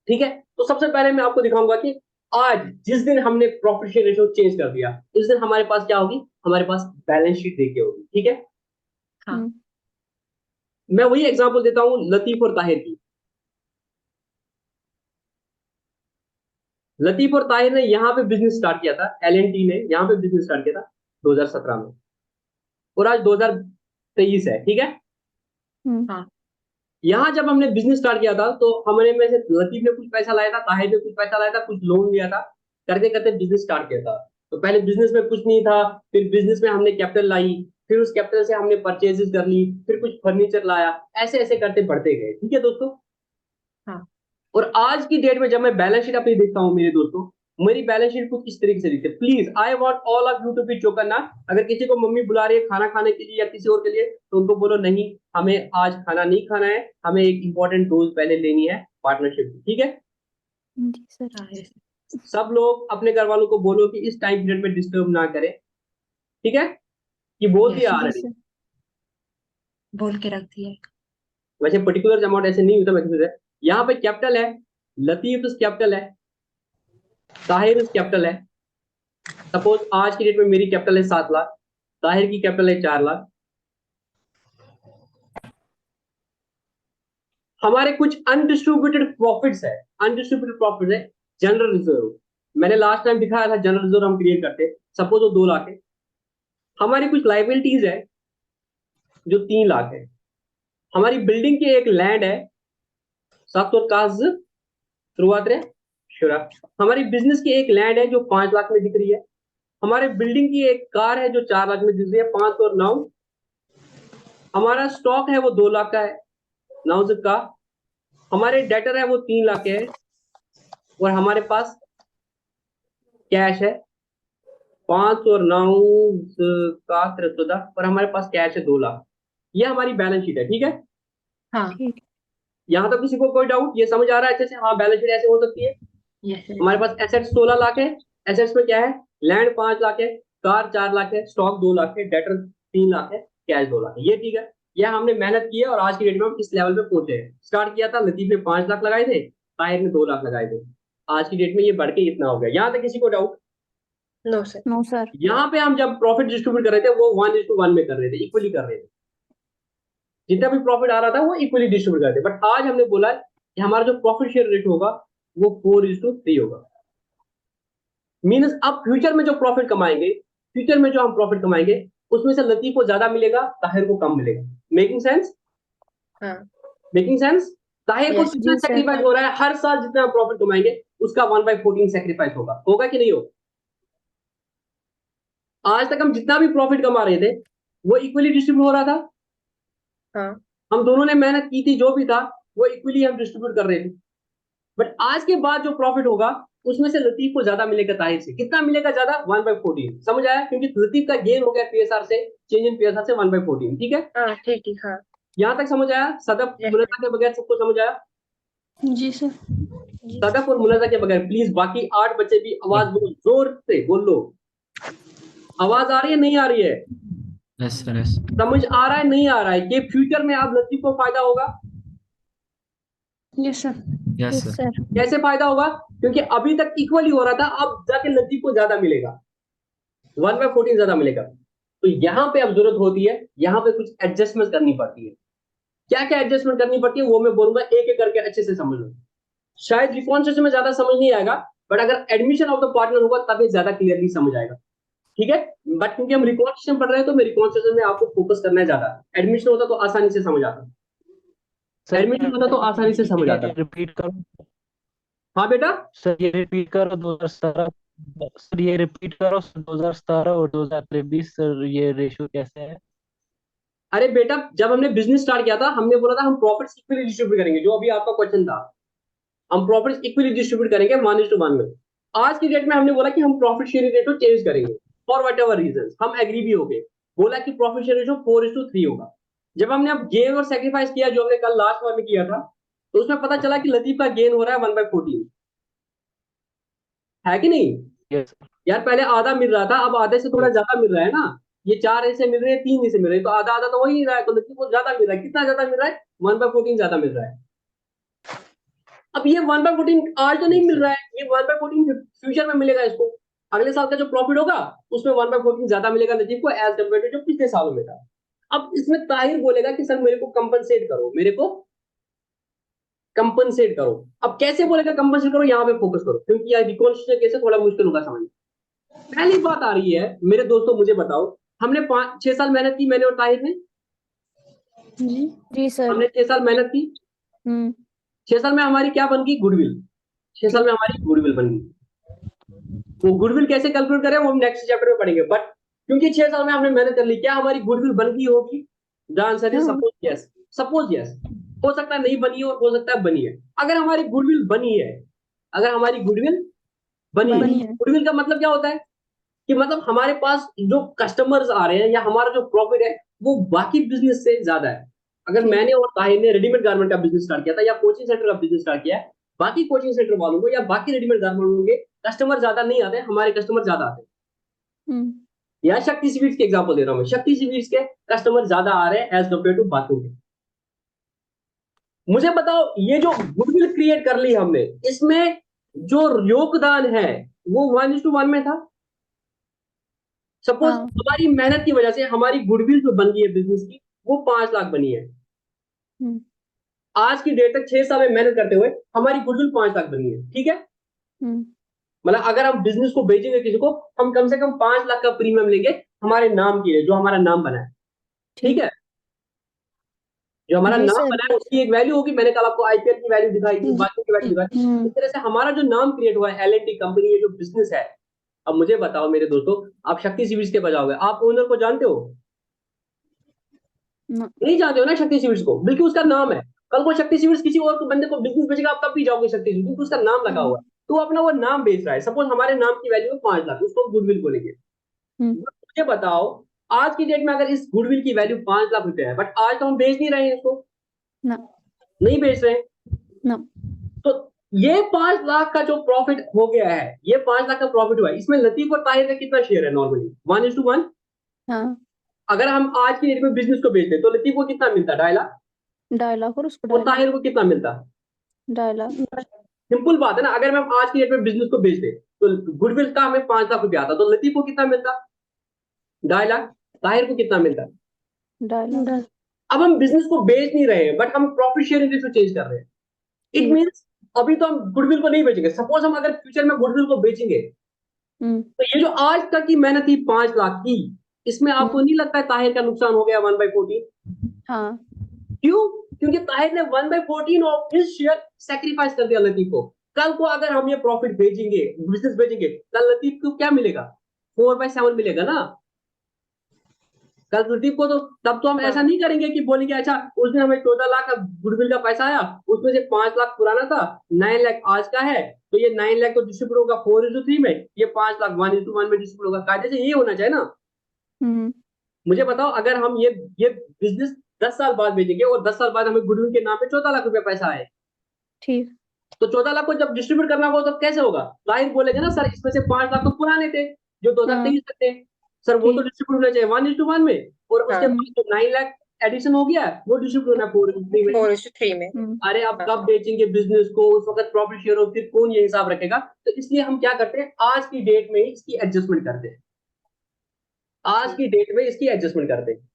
ठीक है, तो सबसे पहले मैं आपको दिखाऊंगा कि आज जिस दिन हमने प्रॉफिट शेयर रेशियो चेंज कर दिया उस दिन हमारे पास क्या होगी, हमारे पास बैलेंस शीट देखी होगी। ठीक है, हाँ। मैं वही एग्जांपल देता हूं लतीफ और ताहिर की। लतीफ और ताहिर ने यहाँ पे बिजनेस स्टार्ट किया था, L&T ने यहाँ पे बिजनेस स्टार्ट किया था 2017 में, और आज 2023 है। ठीक है, हाँ। यहाँ जब हमने बिजनेस स्टार्ट किया था तो हमने में से लतीफ ने कुछ पैसा लाया था, ताहिर ने कुछ पैसा लाया था, कुछ लोन लिया था, करते करते बिजनेस स्टार्ट किया था। तो पहले बिजनेस में कुछ नहीं था, फिर बिजनेस में हमने कैपिटल लाई, फिर उस कैपिटल से हमने परचेजेस कर ली, फिर कुछ फर्नीचर लाया, ऐसे ऐसे करते बढ़ते गए। ठीक है दोस्तों, हाँ। और आज की डेट में जब मैं बैलेंस शीट अपनी देखता हूँ मेरे दोस्तों, मेरी बैलेंस शीट कुछ इस तरीके से दिखती है। Please I want all of you to be चौकन्ना। अगर किसी को मम्मी बुला रही है खाना खाने के लिए या किसी और के लिए तो उनको बोलो नहीं, हमें आज खाना नहीं खाना है, हमें एक इंपॉर्टेंट डोज पहले लेनी है पार्टनरशिप की। ठीक है, जी सर। हाँ yes, सब लोग अपने घर वालों को बोलो कि इस टाइम पीरियड में डिस्टर्ब ना करें। ठीक है, कि बोल दिया yes, जी ऑलरेडी। सर। बोल के रख दिया है। वैसे पर्टिकुलर अमाउंट ऐसे नहीं होता, मैं यहाँ पे कैपिटल है, लतीफ कैपिटल है, ताहिर कैपिटल है। सपोज आज की डेट में मेरी कैपिटल है 7 लाख, ताहिर की कैपिटल है 4 लाख। हमारे कुछ अनडिस्ट्रीब्यूटेड प्रॉफिट्स है, अनडिस्ट्रीब्यूटेड प्रॉफिट है, जनरल रिजर्व। मैंने लास्ट टाइम दिखाया था जनरल रिजर्व हम क्रिएट करते, सपोज वो 2 लाख है। हमारी कुछ लाइबिलिटीज है जो 3 लाख है। हमारी बिल्डिंग की एक लैंड है, सात और काज शुरुआत रहे शुरा। हमारी बिजनेस की एक लैंड है जो 5 लाख में दिख रही है। हमारे बिल्डिंग की एक कार है जो 4 लाख में दिख रही है, 5 और 9। हमारा स्टॉक है वो 2 लाख का है, 9 का। हमारे डेटर है वो 3 लाख के है, और हमारे पास कैश है 5 और 9 का 13 14, और हमारे पास कैश है 2 लाख। ये हमारी बैलेंस शीट है। ठीक है, हाँ ठीक यहाँ तक किसी को कोई डाउट? ये समझ आ रहा है अच्छे से? हाँ, बैलेंस शीट ऐसे हो सकती है। यस सर हमारे पास एसेट्स 16 लाख है। एसेट्स में क्या है? लैंड 5 लाख है, कार 4 लाख है, स्टॉक 2 लाख है, डेटर 3 लाख है, कैश 2 लाख है। ये ठीक है, यह हमने मेहनत की है और आज की डेट में हम इस लेवल पे पहुंचे हैं। स्टार्ट किया था, लतीफ ने 5 लाख लगाए थे, ताहिर ने 2 लाख लगाए थे। आज की डेट में ये बढ़ के इतना हो गया। यहाँ तक किसी को doubt? No sir no sir यहाँ पे हम जब प्रॉफिट डिस्ट्रीब्यूट कर रहे थे वो 1:1 में कर रहे थे, इक्वली कर रहे थे। जितना भी प्रॉफिट आ रहा था वो इक्वली डिस्ट्रीब्यूट करते। बट आज हमने बोला कि हमारा जो प्रॉफिट शेयर रेट होगा वो 4:3 होगा। मीन्स अब फ्यूचर में जो प्रॉफिट कमाएंगे, फ्यूचर में जो हम प्रॉफिट कमाएंगे उसमें से लतीफ को ज्यादा मिलेगा, ताहिर को कम मिलेगा। Making sense? हाँ मेकिंग सेंस? ताहिर को Yes. जितना जी सर। सेक्रीफाइस हो रहा है, हर साल जितना प्रॉफिट कमाएंगे उसका 1/14 सेक्रीफाइस होगा कि नहीं होगा? आज तक हम जितना भी प्रॉफिट कमा रहे थे वो इक्वली डिस्ट्रीब्यूट हो रहा था। हाँ हम दोनों ने मेहनत की थी, जो भी था वो इक्वली हम डिस्ट्रीब्यूट कर रहे थे। बट आज के बाद जो प्रॉफिट होगा उसमें से लतीफ को ज्यादा मिलेगा ताहिर से। कितना मिलेगा ज्यादा? 1/14। समझ आया? क्योंकि लतीफ का गेन हो गया पीएसआर से, चेंज इन पीएसआर से 1/14। ठीक है, हाँ ठीक ठीक हाँ यहां तक समझ आया? सदफ Yes, मुनजा के बगैर सबको समझ आया? जी सर। सदफ और मुनजा के बगैर प्लीज बाकी 8 बच्चे भी आवाज बोलो, जोर से बोल लो। आवाज आ रही है, नहीं आ रही है? यस सर, यस समझ आ रहा है, नहीं आ रहा है कि फ्यूचर में आप लतीफ को फायदा होगा? Yes sir. Yes yes sir, sir. कैसे फायदा होगा? क्योंकि अभी तक इक्वली हो रहा था, अब जाके लतीफ को ज्यादा मिलेगा, 1/14 ज्यादा मिलेगा। तो यहाँ पे अब जरूरत होती है, यहाँ पे कुछ एडजस्टमेंट करनी पड़ती है। क्या क्या एडजस्टमेंट करनी पड़ती है वो मैं बोलूंगा, एक एक करके अच्छे से समझ लो। शायद रिकॉन्सिलिएशन में ज्यादा समझ नहीं आएगा, बट अगर एडमिशन ऑफ द पार्टनर होगा तभी ज्यादा क्लियरली समझ आएगा। ठीक है, बट क्योंकि हम रिकॉन्सिलिएशन पढ़ रहे हैं तो मैं रिकॉन्सिलिएशन में आपको फोकस करना है ज्यादा। एडमिशन होता तो आसानी से समझ आता, सर एडमिशन होता तो आसानी से समझ आता। रिपीट करो हाँ बेटा, सर, ये रिपीट करो 2017। सर ये रिपीट करो 2017 और 2023 सर, ये रेशियो कैसे है? अरे बेटा, जब हमने बिजनेस स्टार्ट किया था हमने बोला था हम प्रॉफिट्स इक्वली डिस्ट्रीब्यूट करेंगे, जो अभी आपका क्वेश्चन था। हम प्रॉफिट्स इक्वली डिस्ट्रीब्यूट करेंगे 1:1 में। आज की डेट में हमने बोला कि हम प्रॉफिट शेयरिंग रेशो चेंज करेंगे फॉर वट एवर रीजन। हम एग्री भी हो गए, बोला कि प्रॉफिट शेयर रेशो 4:3 होगा। जब हमने अब गेन और सेक्रीफाइस किया, जो हमने कल लास्ट बार में किया था, तो उसमें पता चला कि लतीफ का गेन हो रहा है 1/14, है कि नहीं? यस यार पहले आधा मिल रहा था, अब आधे से थोड़ा ज्यादा मिल रहा है ना। ये 4 हिस्से मिल रहे हैं, 3 हिस्से मिल रहे हैं, तो आधा आधा तो वही रहा है, तो लतीफ को ज्यादा मिल रहा है। कितना ज्यादा मिल रहा है? 1/14 ज्यादा मिल रहा है। अब ये 1/14 आज तो नहीं मिल रहा है, ये 1/14 फ्यूचर में मिलेगा इसको। अगले साल का जो प्रॉफिट होगा उसमें 1/14 ज्यादा मिलेगा लतीफ को एज कम्पेयर टू जो पिछले सालों में था। अब इसमें ताहिर बोलेगा कि सर मेरे को कंपनसेट करो, मेरे को कंपनसेट करो। अब कैसे बोलेगा कंपनसेट करो, यहाँ पे फोकस करो, क्योंकि यार रिकॉन्सिलिएशन कैसे थोड़ा मुश्किल होगा समझ। पहली बात आ रही है मेरे दोस्तों, मुझे बताओ, हमने 5-6 साल मेहनत की, मैंने और ताहिर ने। जी जी सर। हमने 6 साल मेहनत की। 6 साल में हमारी क्या बन गई? गुडविल। 6 साल में हमारी गुडविल बन गई। वो गुडविल कैसे कैलकुलेट करें वो हम नेक्स्ट चैप्टर में पढ़ेंगे। बट क्योंकि 6 साल में हमने मेहनत कर ली, क्या हमारी गुडविल बन गई होगी? The answer is suppose yes. Suppose yes, हो सकता है नहीं बनी हो और हो सकता है बनी है। अगर हमारी गुडविल बनी है, अगर हमारी गुडविल बनी है, बनी है। गुडविल का मतलब क्या होता है? कि मतलब हमारे पास जो कस्टमर्स आ रहे हैं या हमारा जो प्रॉफिट है वो बाकी बिजनेस से ज्यादा है। अगर मैंने और ताहिर ने रेडीमेड गारमेंट का बिजनेस स्टार्ट किया था या कोचिंग सेंटर का बिजनेस स्टार्ट किया है, बाकी कोचिंग सेंटर वालों को या बाकी रेडीमेड गारमेंट वालों के कस्टमर ज्यादा नहीं आते, हमारे कस्टमर ज्यादा आते हैं। या शक्ति स्वीट्स के एग्जांपल दे रहा हूं मैं, शक्ति स्वीट्स के कस्टमर ज्यादा आ रहे हैं एज कम्पेयर टू बाकी के। मुझे बताओ, ये जो गुडविल क्रिएट कर ली हमने, इसमें जो योगदान है वो 1:1 में था। सपोज हमारी मेहनत की वजह से हमारी गुडविल जो बन गई है बिजनेस की, वो 5 लाख बनी है। आज की डेट तक 6 साल में मेहनत करते हुए हमारी गुडविल 5 लाख बनी है। ठीक है, मतलब अगर हम बिजनेस को बेचेंगे किसी को, हम कम से कम 5 लाख का प्रीमियम लेंगे हमारे नाम के लिए, जो हमारा नाम बना है। ठीक है, जो हमारा जी नाम सर। बना है उसकी एक वैल्यू होगी। मैंने कल आपको आईपीएल की वैल्यू दिखाई थी, बाकी की वैल्यू दिखाई। इस तरह से हमारा जो नाम क्रिएट हुआ है, एल एंड टी कंपनी, ये जो बिजनेस है। अब मुझे बताओ मेरे दोस्तों, आप शक्ति सीवीज के बजाओगे, आप ओनर को जानते हो? नहीं जानते हो ना शक्ति सीवीज को, बल्कि उसका नाम है। कल को शक्ति सीवीज किसी और बंदे को बिजनेस बेचेगा, आप तब भी जाओगे शक्ति सीवीज, क्योंकि उसका नाम लगा हुआ है। तो अपना वो नाम बेच रहा है। सपोज हमारे नाम की वैल्यू है 5 लाख, उसको गुडविल बोलेंगे। मुझे बताओ, आज की डेट में अगर इस गुडविल की वैल्यू 5 लाख रुपए है, बट आज तो हम बेच नहीं रहे हैं इसको, ना नहीं बेच रहे हैं। ना तो ये 5 लाख का जो प्रॉफिट हो गया है, ये 5 लाख का प्रॉफिट हुआ है, इसमें लतीफ और ताहिर का कितना शेयर है नॉर्मली? 1:1। हाँ अगर हम आज की डेट में बिजनेस को बेचते तो लतीफ को कितना मिलता? 2.5 लाख। 2.5 लाख और उसको और 2.5 लाख। ताहिर को कितना मिलता? 2.5 लाख। सिंपल बात है ना। अगर हम आज की डेट में बिजनेस को बेचते तो गुडविल का हमें 5 लाख रुपया आता, तो लतीफ को कितना मिलता? 2.5 लाख। ताहिर को कितना मिलता? 2.5 लाख। अब हम बिजनेस को बेच नहीं रहे हैं, बट हम प्रॉफिट शेयरिंग रेशियो चेंज कर रहे हैं। इट ठीक। मीन्स अभी तो हम गुडविल को नहीं बेचेंगे। सपोज हम अगर फ्यूचर में गुडविल को बेचेंगे, तो ये जो आज तक की मेहनत थी 5 लाख की, इसमें आपको नहीं लगता है ताहिर का नुकसान हो गया 1/14? हाँ क्यों? क्योंकि ताहिर ने 1/14 ऑफ हिज शेयर सेक्रीफाइस कर दिया लतीफ को। कल को अगर हम ये प्रॉफिट भेजेंगे, बिजनेस भेजेंगे, कल लतीफ को क्या मिलेगा? 4/7 मिलेगा ना। कल लतीफ को तो तब तो हम ऐसा नहीं करेंगे कि बोलेंगे अच्छा उस दिन हमें 14 लाख का गुडविल का पैसा आया, उसमें से 5 लाख पुराना था, 9 लाख आज का है, तो ये 9 लाख को डिस्ट्रीब्यूट होगा 4:3 में, ये 5 लाख 1:1 में डिस्ट्रीब्यूट होगा। कायदे से ये होना चाहिए ना। मुझे बताओ, अगर हम ये बिजनेस 10 साल बाद भेजेंगे और 10 साल बाद हमें गुडविल के नाम पे 14 लाख रुपया पैसा आए, ठीक। तो 14 लाख को जब डिस्ट्रीब्यूट करना होगा तब कैसे होगा? जाहिर बोलेंगे ना सर इसमें से 5 लाख तो पुराने थे जो 2023 तक थे, सर वो तो ठीक। डिस्ट्रीब्यूट होना चाहिए 1:1 में, और उसके हाँ। बाद जो 9 लाख एडिशन हो गया वो डिस्ट्रीब्यूट होना 4:3 में। 4:3 में। अरे अब कब बेचेंगे बिजनेस को, उस वक्त प्रॉफिट शेयर हो, फिर कौन ये हिसाब रखेगा? तो इसलिए हम क्या करते हैं, आज की डेट में ही इसकी एडजस्टमेंट करते हैं। आज की डेट में इसकी एडजस्टमेंट करते हैं।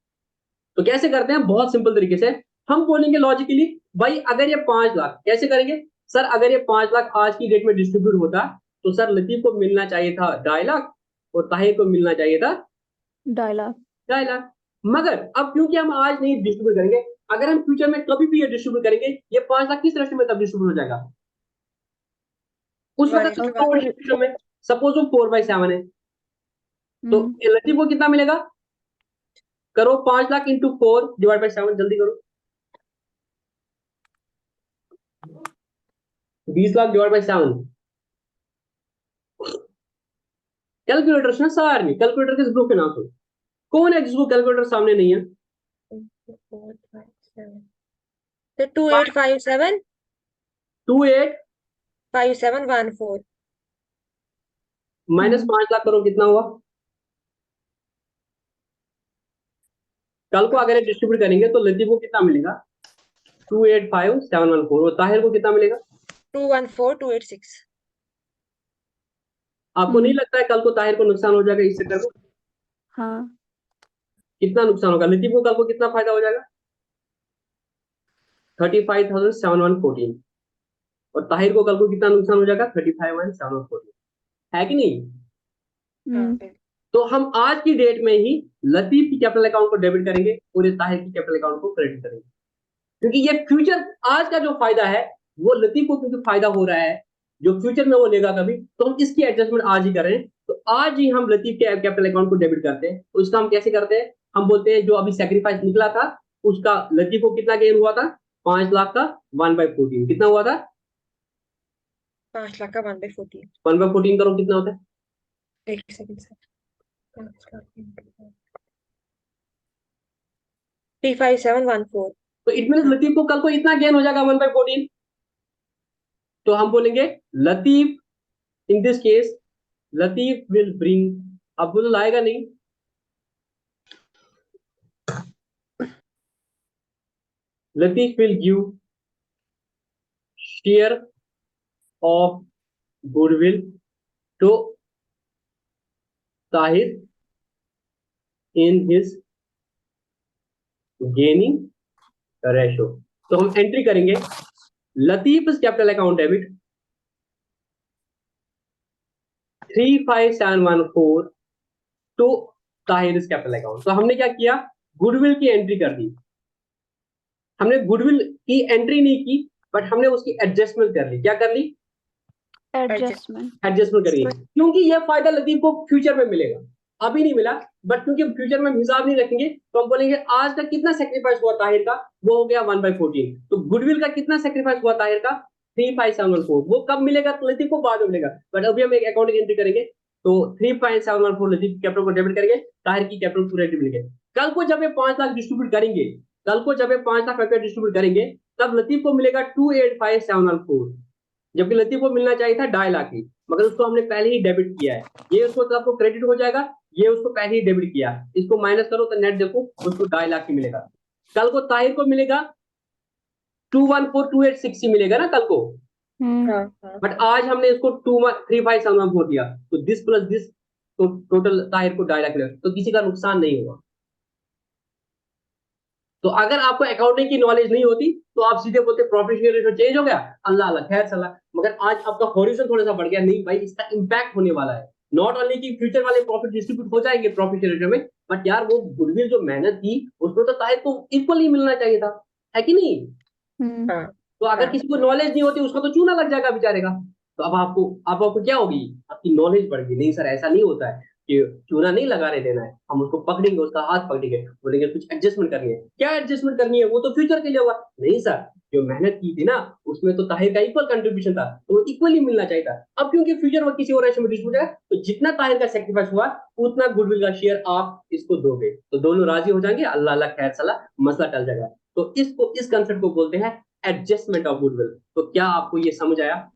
तो कैसे करते हैं? बहुत सिंपल तरीके से हम बोलेंगे लॉजिकली, भाई अगर ये 5 लाख, कैसे करेंगे सर? अगर ये 5 लाख आज की डेट में डिस्ट्रीब्यूट होता तो सर लतीफ को मिलना चाहिए था 2.5 लाख और ताहिर को मिलना चाहिए था 2.5 लाख। 2.5 लाख। मगर अब क्योंकि हम आज नहीं डिस्ट्रीब्यूट करेंगे, अगर हम फ्यूचर में कभी भी ये डिस्ट्रीब्यूट करेंगे, ये 5 लाख किस राशि में तब डिस्ट्रीब्यूट हो जाएगा? उस वक्त 1:1 में सपोज वो 4/7 है, तो लतीफ को कितना मिलेगा? करो 5 लाख इंटू 4/7, जल्दी करो। 20 लाख /7। कैलकुलेटर से ना सारनी, कैलकुलेटर किस ग्रुप के नाम से? कौन है जिसको कैलकुलेटर सामने नहीं है? 4, 5, 7 तो 2857 28 5714 माइनस 5 लाख करो, कितना हुआ? कल को अगर डिस्ट्रीब्यूट करेंगे तो लतीफ को कितना मिलेगा? 285714। और ताहिर को कितना मिलेगा? 214286। आपको नहीं लगता है कल को ताहिर को नुकसान हो जाएगा इस चक्कर में? हाँ। कितना नुकसान होगा? लतीफ को कल को कितना फायदा हो जाएगा? 35,714। और ताहिर को कल को कितना नुकसान हो जाएगा? 35,714। है कि नहीं? तो हम आज की डेट में ही लतीफ की कैपिटल अकाउंट को डेबिट करेंगे और ताहिर की कैपिटल अकाउंट को क्रेडिट करेंगे, क्योंकि ये फ्यूचर आज का जो फायदा है वो लतीफ को क्योंकि फायदा हो रहा है, जो फ्यूचर में वो लेगा कभी, तो हम इसकी एडजस्टमेंट आज ही करें। तो आज ही हम लतीफ के कैपिटल अकाउंट को डेबिट करते हैं। तो इसका हम कैसे करते हैं? हम बोलते हैं जो अभी सेक्रीफाइस निकला था उसका लतीफ को कितना गेन हुआ था? 5 लाख का 1/14 कितना हुआ था? 5 लाख का 1/14। 1/14 करो कितना होता है? एक सेकंड सर। 35714। तो इट मीन लतीफ को कल को इतना गेन हो जाएगा 1/14। तो हम बोलेंगे Latif, in this case Latif will bring, अब बोलो लाएगा नहीं, Latif will give share of goodwill to Tahir in his gaining ratio. तो हम एंट्री करेंगे Latif capital account debit 35,714 to Tahir capital account. तो हमने क्या किया? गुडविल की एंट्री कर दी। हमने गुडविल की एंट्री नहीं की, बट हमने उसकी एडजस्टमेंट कर ली। क्या कर ली? एडजस्टमेंट करिए, क्योंकि यह फायदा लतीफ को फ्यूचर में मिलेगा, अभी नहीं मिला, बट क्योंकि फ्यूचर में हम हिसाब नहीं रखेंगे तो हम बोलेंगे आज का कितना सेक्रीफाइस हुआ ताहिर का, वो हो गया 1/14। तो गुडविल का कितना सेक्रीफाइस हुआ ताहिर का? 35,714। वो कब मिलेगा? तो लतीफ को बाद में मिलेगा, बट अभी हम एक अकाउंटिंग एंट्री करेंगे। तो 35,714 लतीफ कैपिटल को डेबिट करेंगे, ताहिर की कैपिटल को क्रेडिट मिलेंगे। कल को जब ये 5 लाख डिस्ट्रीब्यूट करेंगे कल को जब ये 5 लाख रुपया डिस्ट्रीब्यूट करेंगे तब लतीफ को मिलेगा 285,714, जबकि लतीफ को मिलना चाहिए था 2.5 लाख ही, मगर उसको हमने पहले ही डेबिट किया है। ये उसको तब आपको क्रेडिट हो जाएगा, ये उसको पहले ही डेबिट किया, इसको माइनस करो तो नेट देखो उसको 2.5 लाख ही मिलेगा। कल को ताहिर को मिलेगा 214,286 ही मिलेगा ना कल को, हाँ हाँ बट आज हमने इसको 235,714 दिया, तो दिस प्लस दिस तो टोटल ताहिर को 2.5 लाख मिलेगा, तो किसी का नुकसान नहीं हुआ। तो अगर आपको अकाउंटिंग की नॉलेज नहीं होती तो आप सीधे बोलते प्रॉफिट शेयर रेशियो चेंज हो गया, अल्लाह अल्लाह खैर सलाह, मगर आज आपका हॉरिजन थोड़ा सा बढ़ गया, नहीं भाई इसका इंपैक्ट होने वाला है। नॉट ओनली कि फ्यूचर वाले प्रॉफिट डिस्ट्रीब्यूट हो जाएंगे प्रॉफिट शेयर रेशियो में, बट यार वो गुडविल जो मेहनत की उसमें तो ताहिर को इक्वली मिलना चाहिए था, है कि नहीं? हाँ तो अगर हाँ किसी को नॉलेज नहीं होती उसका तो चूना लग जाएगा बेचारे का। तो अब आपको क्या होगी, आपकी नॉलेज बढ़ गई, नहीं सर ऐसा नहीं होता है कि चूना नहीं लगाने देना है, हम उसको पकड़ेंगे, उसका हाथ पकड़ेंगे, बोलेंगे कुछ एडजस्टमेंट करनी है, क्या एडजस्टमेंट करनी है, वो तो फ्यूचर के लिए होगा। नहीं सर, जो मेहनत की थी ना उसमें तो ताहिर का इक्वल कंट्रीब्यूशन था, तो वो इक्वली मिलना चाहिए था। अब क्योंकि फ्यूचर में किसी और रेशो में डिस्ट्रीब्यूट है, तो जितना ताहिर का सेक्रीफाइस हुआ उतना गुडविल का शेयर आप इसको दोगे, तो दोनों राजी हो जाएंगे, अल्लाह अल्लाह खैर सलाह, मसला टल जाएगा। तो इस कंसेप्ट को बोलते हैं एडजस्टमेंट ऑफ गुडविल। तो क्या आपको ये समझ आया?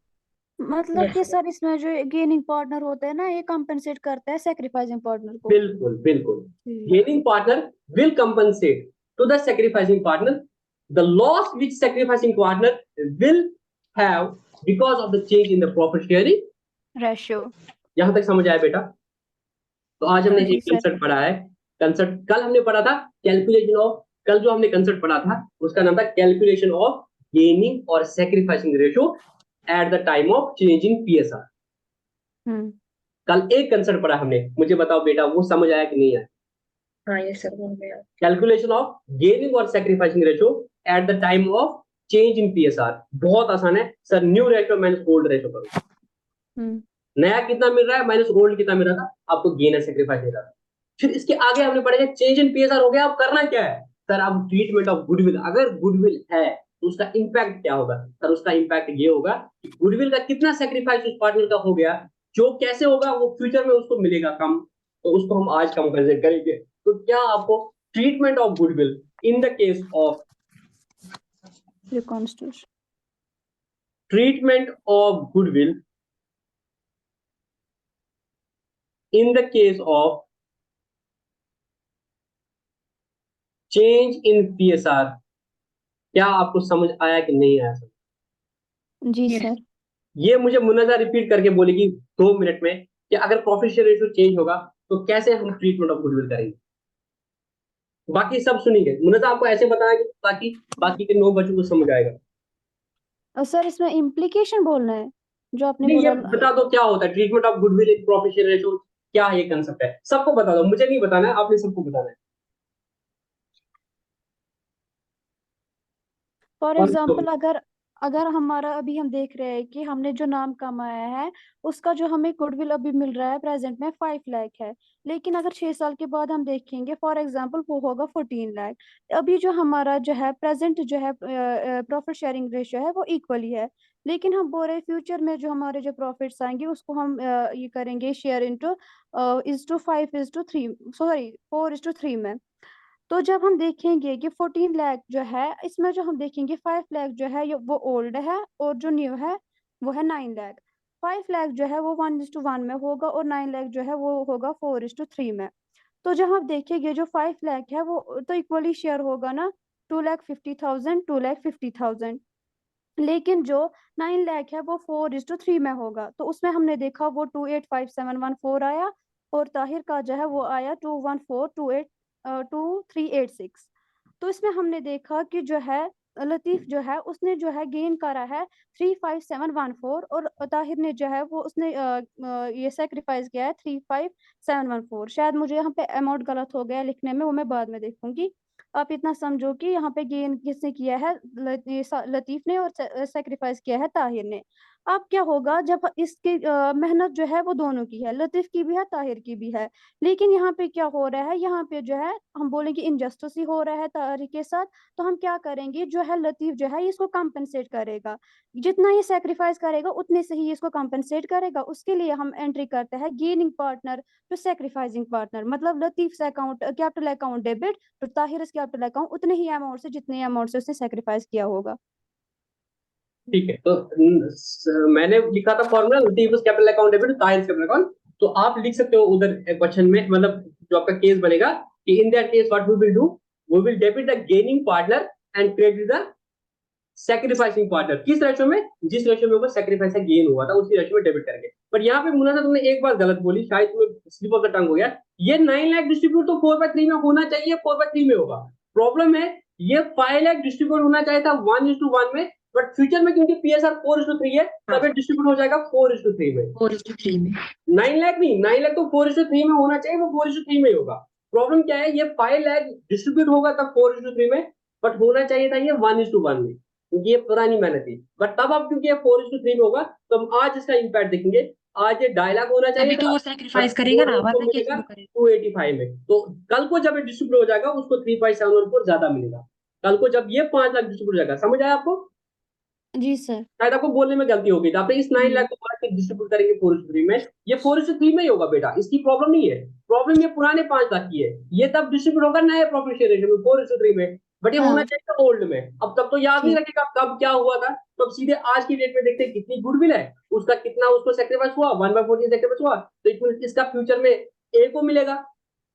मतलब यस कि सर इसमें जो गेनिंग पार्टनर होता है ना, ये कंपेंसेट करता है सेक्रीफाइसिंग पार्टनर को। बिल्कुल बिल्कुल, ठीक। Gaining partner will compensate to the sacrificing partner the loss which sacrificing partner will have because of the change in the profit sharing। Ratio. यहां तक समझ आया बेटा? तो आज हमने जी एक सर। कंसेप्ट पढ़ा है, कंसेप्ट कल हमने पढ़ा था कैलकुलेशन ऑफ, कल जो हमने कंसेप्ट पढ़ा था उसका नाम था कैलकुलेशन ऑफ गेनिंग और sacrificing ratio at the time of changing PSR. कल एक कंसेप्ट पढ़ा हमने, मुझे बताओ बेटा वो समझ आया कि नहीं आया? हाँ यस सर हो गया। कैलकुलेशन ऑफ गेनिंग और sacrificing ratio at the time of change in PSR. बहुत आसान है sir, new ratio minus old ratio करो, नया कितना मिल रहा है माइनस ओल्ड कितना मिल रहा था, आपको गेन है सैक्रिफाइस दे रहा था। फिर इसके आगे हमने पढ़ा चेंज इन पीएसआर हो गया, अब करना क्या है सर, अब ट्रीटमेंट ऑफ गुडविल, अगर गुडविल है तो उसका इंपैक्ट क्या होगा सर, उसका इंपैक्ट ये होगा कि गुडविल का कितना सैक्रिफाइस उस पार्टनर का हो गया, जो कैसे होगा वो फ्यूचर में उसको मिलेगा कम, तो उसको हम आज कम करेंगे। तो क्या आपको treatment of goodwill in the case of reconstitution. Treatment of goodwill in the case of change in PSR, क्या आपको समझ आया कि नहीं आया? जी Yes. सर। ये मुझे मुन्नजा रिपीट करके बोलेगी 2 मिनट में कि अगर प्रॉफिट शेयर रेशियो चेंज होगा तो कैसे हम ट्रीटमेंट ऑफ गुडविल करेंगे। बाकी सब सुनेंगे, मुन्नजा आपको ऐसे बताया कि बाकी के 9 बच्चों को समझ आएगा। और सर इसमें इम्प्लीकेशन बोलना है जो आपने नहीं, ये बोला। बता दो क्या होता है treatment of goodwill in profit share ratio, क्या है ये कंसेप्ट है, सबको बता दो, मुझे नहीं बताना है, आपने सबको बताना है। फॉर और एग्जाम्पल अगर अगर हमारा अभी हम देख रहे हैं कि हमने जो नाम कमाया है उसका जो हमें गुडविल अभी मिल रहा है प्रेजेंट में 5 लाख है, लेकिन अगर 6 साल के बाद हम देखेंगे फॉर एग्जांपल वो होगा 14 लाख। अभी जो हमारा जो है प्रेजेंट जो है प्रॉफिट शेयरिंग रेशियो है वो इक्वली है, लेकिन हम बोल रहे फ्यूचर में जो हमारे जो प्रॉफिट्स आएंगे उसको हम ये करेंगे share into is to 5:3, sorry 4:3 में। तो जब हम देखेंगे कि 14 लाख जो है इसमें जो हम देखेंगे 5 लाख जो है वो ओल्ड है और जो न्यू है वो है 9 लाख। 5 लाख जो है वो 1:1 में होगा और 9 लाख जो है वो होगा 4:3 में। तो जब हम देखेंगे जो 5 लाख है वो तो इक्वली शेयर होगा ना, 2,50,000 2,50,000, लेकिन जो 9 लाख है वो 4:3 में होगा। तो उसमें हमने देखा वो 285,714 आया और ताहिर का जो है वो आया 214,28386। तो इसमें हमने देखा कि जो है लतीफ जो है उसने जो है गेन करा है 35714 और ताहिर ने जो है वो उसने ये सेक्रीफाइस किया है 35714। शायद मुझे यहाँ पे अमाउंट गलत हो गया लिखने में, वो मैं बाद में देखूंगी। आप इतना समझो कि यहाँ पे गेन किसने किया है, लतीफ ने, और सेक्रीफाइस किया है ताहिर ने। अब क्या होगा जब इसकी मेहनत जो है वो दोनों की है, लतीफ की भी है, ताहिर की भी है, लेकिन यहाँ पे क्या हो रहा है, यहाँ पे जो है हम बोलेंगे इनजस्टिस ही हो रहा है ताहिर के साथ। तो हम क्या करेंगे, जो है लतीफ जो है इसको कंपनसेट करेगा, जितना ये सेक्रीफाइस करेगा उतने से ही इसको कंपनसेट करेगा। उसके लिए हम एंट्री करते हैं gaining partner to sacrificing partner, मतलब Latif account capital account debit तो ताहिर कैपिटल अकाउंट उतने ही अमाउंट से जितने अमाउंट से उसने सेक्रीफाइस किया होगा। ठीक है, तो मैंने लिखा था formula Latif capital account debit Tahir capital account, तो आप लिख सकते हो उधर क्वेश्चन में, मतलब जो आपका केस बनेगा कि in that case what we will do, we will debit the gaining partner and credit the sacrificing partner. किस रेशो में, जिस रेशो में ऊपर सैक्रिफाइस का गेन हुआ था उसी रेशो में डेबिट करेंगे। बट यहाँ पे मुन्ना तुमने एक बात गलत बोली, शायद तुम्हें स्लिप ऑफ द टंग हो गया। ये 9 लाख डिस्ट्रीब्यूट तो 4/3 में होना चाहिए, 4/3 में होगा। प्रॉब्लम है ये 5 लाख डिस्ट्रीब्यूट होना चाहिए था 1:1 में, बट फ्यूचर में क्योंकि पीएसआर 4:3 है तब ये डिस्ट्रीब्यूट हो जाएगा 4:3 में। 4:3 में 9 लाख नहीं, 9 लाख तो 4:3 में होना चाहिए, वो 4:3 में होगा। प्रॉब्लम क्या है, ये 5 लाख डिस्ट्रीब्यूट होगा तब 4:3 में, बट होना चाहिए था ये 1:1 में, क्योंकि ये पुरानी मेहनत थी। बट तब अब क्योंकि ये 4:3 में होगा तो हम आज इसका इम्पैक्ट देखेंगे। आज ये डायलॉग होना चाहिए तभी तो था, वो बट सेक्रीफाइस करेगा ना, उसको वरना कैसे मिलेगा वो करेगा। 285 में। तो कल को जब ये डिस्ट्रीब्यूट हो जाएगा उसको 3.714 ज्यादा मिलेगा। कल को जब ये 5 लाख डिस्ट्रीब्यूट हो जाएगा, समझ आया आपको? जी सर। शायद आपको बोलने में गलती हो गई थी, आपने इस 9 लाख को बोला कि डिस्ट्रीब्यूट करेंगे 4:3 में, ये 4:3 में ही होगा बेटा, इसकी प्रॉब्लम नहीं है। प्रॉब्लम ये पुराने 5 लाख की है, ये तब डिस्ट्रीब्यूट होगा नए प्रॉफिट शेयर रेशियो में 4:3 में, बट ये होना हाँ चाहिए ओल्ड में। अब तब तो याद नहीं ठीक। रखेगा कब क्या हुआ था, तो अब सीधे आज की डेट में देखते हैं कितनी गुडविल है, उसका कितना उसको सेक्रीफाइस हुआ, 1/14 सेक्रीफाइस हुआ, तो इट मींस इसका फ्यूचर में ए को मिलेगा,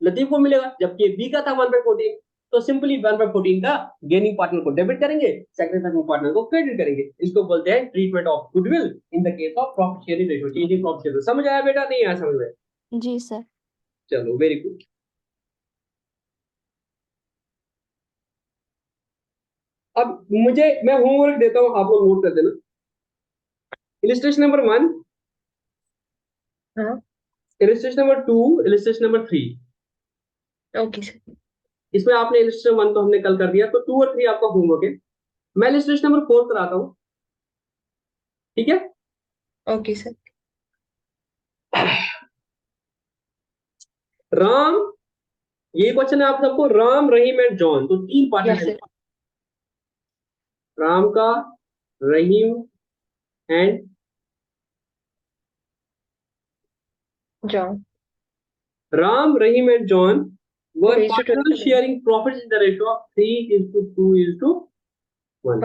लतीफ को मिलेगा, जबकि बी का था 1/14। तो सिंपली 1/14 का गेनिंग पार्टनर को डेबिट करेंगे, सेक्रीफाइसिंग पार्टनर को क्रेडिट करेंगे। इसको बोलते हैं treatment of goodwill in the case of profit sharing ratio, changing profit sharing. समझ आया बेटा, नहीं आया समझ में? जी सर। चलो वेरी गुड। अब मैं होमवर्क देता हूं, आप लोग नोट कर देना। इलिस्ट्रेशन नंबर 1, हाँ illustration number 2, illustration number 3। Okay sir. इसमें आपने इलिस्ट्रेशन 1 तो हमने कल कर दिया, तो 2 और 3 आपका होमवर्क है। मैं इलिस्ट्रेशन नंबर 4 कराता हूं, ठीक है? Okay sir. राम, ये क्वेश्चन है आप सबको, राम रहीम एंड जॉन, तो 3 पार्टनर यस है। सर। राम का, Rahim and John Ram, Rahim, and John were 2:20 partners sharing profits in the ratio of 3:2:1.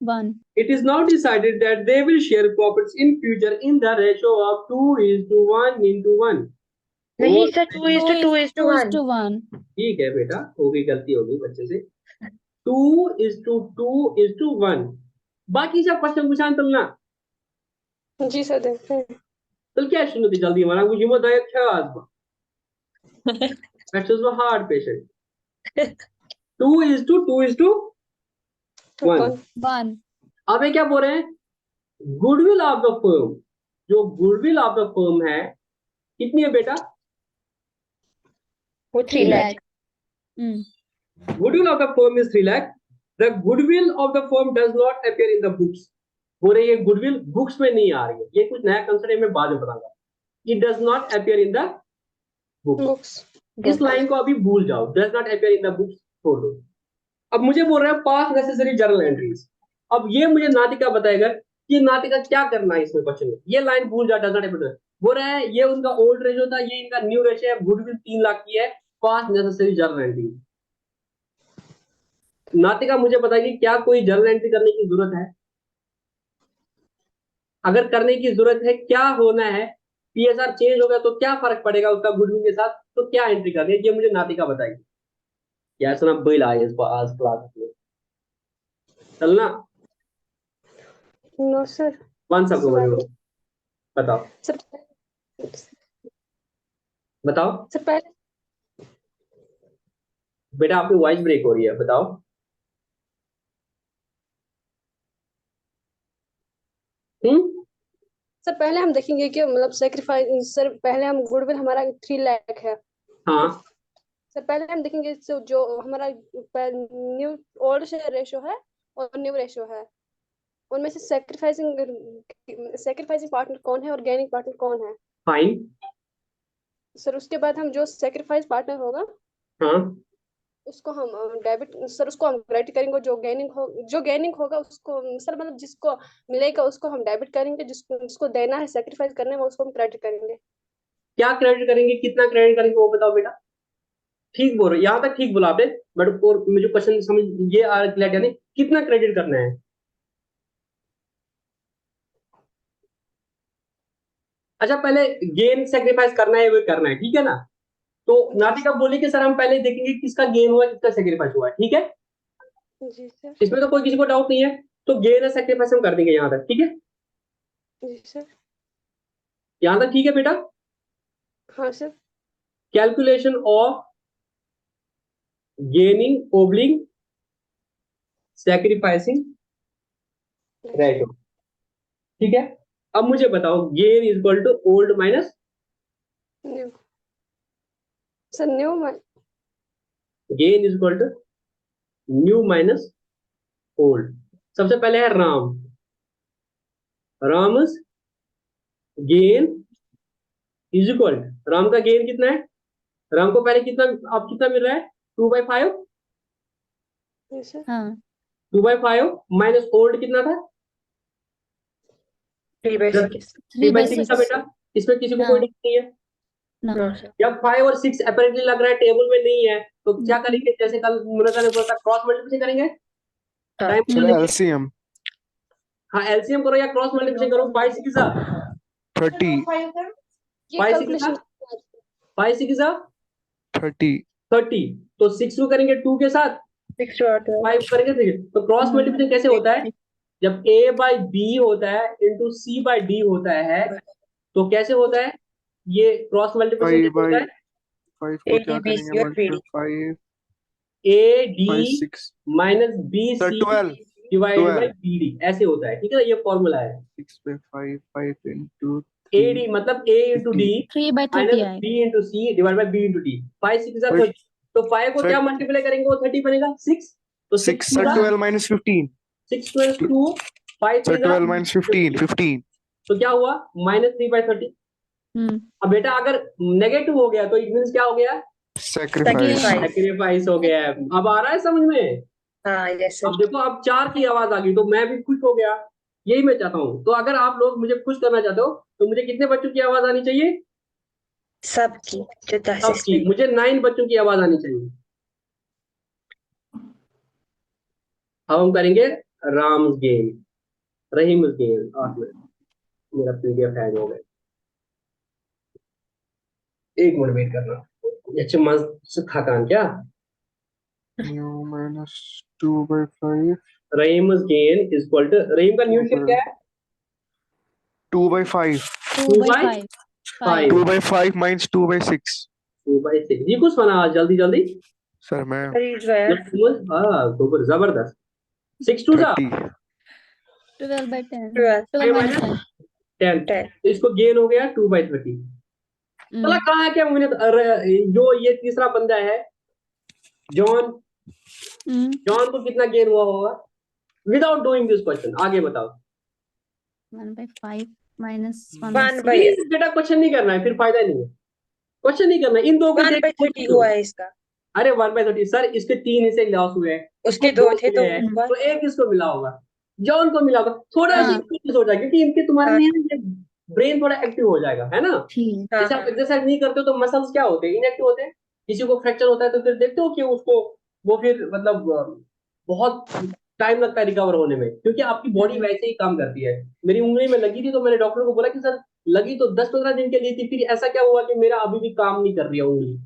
1 It is now decided that they will share profits in future in the ratio of 2:1:1. नहीं और sir, 2:2:1। 2:1 ठीक है बेटा, हो गई, गलती हो गई बच्चे से। 2:2:1। बाकी सब क्वेश्चन पूछा चलना। जी सर, देखते हैं। चल क्या सुनो थी जल्दी, हमारा कुछ हिम्मत आया क्या आज? That is a hard patient. 2:2:1। 1 अब ये क्या बोल रहे हैं, गुडविल ऑफ द फर्म, जो गुडविल ऑफ द फर्म है कितनी है बेटा? वो 3 3 lakh. Lakh. Goodwill of the firm is 3 lakh. The goodwill of the firm does not appear in the books. बोल रहे ये गुडविल बुक्स में नहीं आ रही है, ये कुछ नया कंसेप्ट है, मैं बाद में बताऊंगा। It does not appear in the books. Books. इस लाइन को अभी भूल जाओ, does not appear in the books छोड़ दो। अब मुझे बोल रहे हैं पास नेसेसरी जर्नल एंट्रीज। अब ये मुझे नातिका बताएगा कि नातिका क्या करना है इसमें क्वेश्चन में। ये लाइन भूल जा, डज नॉट एप्पीयर। बोल रहे हैं ये उनका ओल्ड रेशियो था, ये इनका न्यू रेशियो है, गुडविल 3 लाख की है, पास नेसेसरी जर्नल एंट्री। नातिका मुझे बताएगी क्या कोई जर्नल एंट्री करने की जरूरत है? अगर करने की जरूरत है, क्या होना है, पीएसआर चेंज हो गया तो क्या फर्क पड़ेगा उसका गुडविल के साथ, तो क्या एंट्री करनी है, ये मुझे नातिका बताएगी। क्या सुना बिल आई आज क्लास में चलना। No sir. कौन सा बोलो, बताओ सर बताओ सर पहले बेटा, आपकी वॉइस ब्रेक हो रही है, बताओ। सर पहले हम देखेंगे कि मतलब सेक्रीफाइस, सर पहले हम गुडविल हमारा 3 लाख है। हाँ सर पहले हम देखेंगे जो हमारा न्यू ओल्ड से रेशो है और न्यू रेशो है। उनमें से सेक्रीफाइसिंग पार्टनर कौन है और गेनिंग पार्टनर कौन है? फाइन। सर उसके बाद हम जो सेक्रीफाइस पार्टनर होगा हाँ, उसको हम डेबिट सर उसको हम क्रेडिट करेंगे, जो गेनिंग होगा उसको सर मतलब जिसको मिलेगा उसको हम डेबिट करेंगे, जिसको देना है सेक्रीफाइस करने में उसको हम क्रेडिट करेंगे। क्या क्रेडिट करेंगे, कितना क्रेडिट करेंगे वो बताओ बेटा। ठीक बोल रहे हो, यहाँ तक ठीक बोला आपने, बट और मुझे क्वेश्चन समझ ये आ क्लियर यानी कितना क्रेडिट करना है। अच्छा, पहले गेन सेक्रीफाइस करना है वो करना है, ठीक है ना। तो नाटिका बोली कि सर हम पहले देखेंगे किसका गेन हुआ किसका सेक्रीफाइस हुआ, ठीक है। जी सर। इसमें तो कोई किसी को डाउट नहीं है, तो गेन और सेक्रीफाइस हम कर देंगे यहाँ तक, ठीक है। जी सर। यहाँ तक ठीक है बेटा। हाँ सर। कैलकुलेशन ऑफ गेनिंग ओब्लिंग सैक्रिफाइसिंग रेशो, ठीक है। अब मुझे बताओ gain is equal to old minus new. Sir new gain is equal to new minus old. सबसे पहले है Ram's gain is equal, Ram का गेन कितना है, राम को पहले कितना, अब कितना मिल रहा है 2/5, सर। हाँ 2/5 माइनस ओल्ड कितना था 3/6। 3/6 था बेटा। इसमें किसी को कोई हाँ दिक्कत नहीं है। ना नो सर। जब 5 और 6 अपेरेंटली लग रहा है टेबल में नहीं है, तो क्या करेंगे, जैसे कल मुनक्का ने बोला था क्रॉस मल्टीप्लिकेशन करेंगे। हाँ। टाइम सर एलसीएम हाँ एलसीएम करो या क्रॉस मल्टीप्लिकेशन करो। 5 6 30 ये 5 6 कैलकुलेशन 5 6 30 30, तो 6 को करेंगे 2 के साथ, 6 और 5 करेंगे 3। तो क्रॉस मल्टीप्लिकेशन कैसे होता है, जब a बाई बी होता है इंटू सी बाई डी होता है, तो कैसे होता है ये क्रॉस मल्टीप्लिकेशन 5 कैसे होता बाई है, 5 को क्या ADBC करेंगे और BD। Multiply 5 A D 5 6 minus B sir C 12 divide by 12 B D, ऐसे होता है, ठीक है ना। ये फॉर्मूला है 6 by 5 5 into ए 3 डी मतलब ए इंटू डी 3/30 माइनस आए। B into C divide by B into D. 5 6 But 30, तो 5 को सर क्या मल्टीप्लाई करेंगे वो 30 बनेगा 6, तो 6 6 सर 12 minus 15 6 12 2 5 सर 3 12 minus 15 15 तो क्या हुआ -3/30। अब बेटा अगर नेगेटिव हो गया तो इट मींस क्या हो गया, sacrifice सैक्रिफाइस हो गया है। अब आ रहा है समझ में। हाँ यस अब सर। देखो अब 4 की आवाज आ गई तो मैं भी खुश हो गया, यही मैं चाहता हूँ। तो अगर आप लोग मुझे खुश करना चाहते हो तो मुझे कितने बच्चों की आवाज आनी चाहिए, सबकी जो 10 सबकी। मुझे 9 बच्चों की आवाज आनी चाहिए। अब हम करेंगे Ram's game, Rahim's game. 8 minute, मेरा पीडीएफ हैंग हो गया, 1 मिनट वेट करना। अच्छा मस्त से थकान क्या। new minus 2 by 5 Rahim's gain is equal to, Rahim का न्यू शेप क्या है 2 by 5 2 by 5 2 by 5 minus 2 by 6 2/6। ये कुछ बना आज जल्दी जल्दी। सर मैं हाँ सुपर जबरदस्त। 6 2 जा 30 12/10 12 12 minus 10 10, 10। तो इसको गेन हो गया 2/30। चला कहाँ है क्या मुझे, जो ये तीसरा बंदा है जॉन, जॉन को कितना गेन हुआ होगा विदाउट डूइंग दिस क्वेश्चन, आगे बताओ। 1/5 minus 1 1/6 by बेटा क्वेश्चन नहीं करना है, फिर फायदा नहीं है, क्वेश्चन नहीं करना है। इन दो को 1/30 हुआ है इसका। अरे 1/30 सर, इसके 3 हिस्से लॉस हुए हैं, उसके इसको 2 2 थे तो मिले हैं, हुआ। तो एक इसको मिला होगा, जॉन को मिला होगा। थोड़ा हाँ। सा सोचा क्योंकि इनके तुम्हारे हाँ। लिए ब्रेन थोड़ा एक्टिव हो जाएगा, है ना। ठीक हाँ जैसे आप हाँ एक्सरसाइज नहीं करते हो तो मसल्स क्या होते हैं, इनएक्टिव होते हैं। किसी को फ्रैक्चर होता है तो फिर देखते हो कि उसको वो फिर मतलब बहुत टाइम लगता है रिकवर होने में, क्योंकि आपकी बॉडी वैसे ही काम करती है। मेरी उंगली में लगी थी तो मैंने डॉक्टर को बोला कि सर लगी तो 10-15 दिन के लिए थी, फिर ऐसा क्या हुआ कि मेरा अभी भी काम नहीं कर रही है उंगली।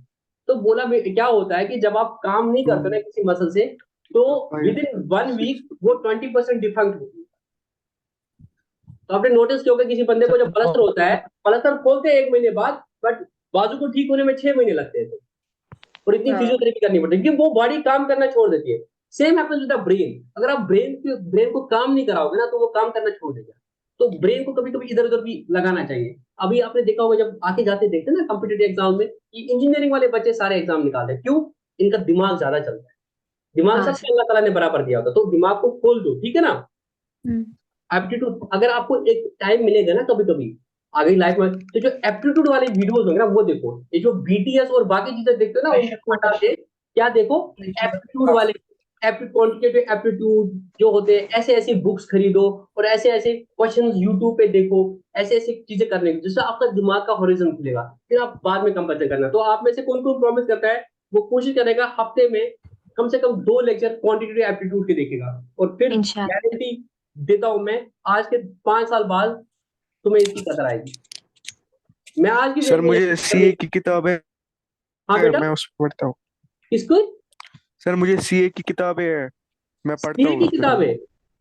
तो बोला क्या होता है कि जब आप काम नहीं करते ना किसी मसल से, तो विद इन 1 वीक वो 20% डिफंक्ट होती है। तो आपने नोटिस किया होगा किसी बंदे को जब पलस्तर होता है, पलस्तर खोलते हैं 1 महीने बाद, बट बाजू को ठीक होने में 6 महीने लगते हैं, और इतनी हाँ। फिजियोथेरेपी करनी पड़ती है क्योंकि वो बॉडी काम करना छोड़ देती है। Same happens with the brain, अगर आप ब्रेन को काम नहीं कराओगे ना तो वो काम करना छोड़ देगा। तो ब्रेन को कभी कभी इधर उधर भी लगाना चाहिए। अभी आपने देखा होगा जब आके जाते देखते ना कॉम्पिटिटिव एग्जाम में, कि इंजीनियरिंग वाले बच्चे सारे एग्जाम निकालते हैं, क्यों, इनका दिमाग ज्यादा चलता है। दिमाग हाँ सबसे अल्लाह ताला ने बराबर दिया होता है, तो दिमाग को खोल दो, ठीक है ना। एप्टीट्यूड अगर आपको एक टाइम मिलेगा ना कभी कभी आगे लाइफ में, तो जो एप्टीट्यूड वाले वीडियोस होंगे ना वो देखो। ये जो बीटीएस और बाकी चीजें देखते हो ना उनको हटा के क्या देखो, एप्टीट्यूड वाले, क्वांटिटेटिव एप्टीट्यूड जो होते हैं, ऐसे ऐसी बुक्स खरीदो और ऐसे ऐसे क्वेश्चंस यूट्यूब पे देखो, ऐसे ऐसी चीजें करने की जिससे आपका दिमाग का होरिजन खुलेगा, फिर आप बाद में कंपेरिजन करना। तो आप में से कौन कौन प्रॉमिस करता है वो कोशिश करेगा हफ्ते में कम से कम 2 लेक्चर क्वांटिटेटिव एप्टीट्यूड के देखेगा, और फिर इंशाल्लाह। गारंटी देता हूं मैं आज के 5 साल बाद तुम्हें इसकी कदर आएगी। मैं आज की सर डेट में मुझे सीए की किताब है, हाँ बेटा मैं उस पर पढ़ता हूँ। किसको? सर मुझे सीए की किताबें है, मैं पढ़ता सीए हूँ की उस पे। किताब है,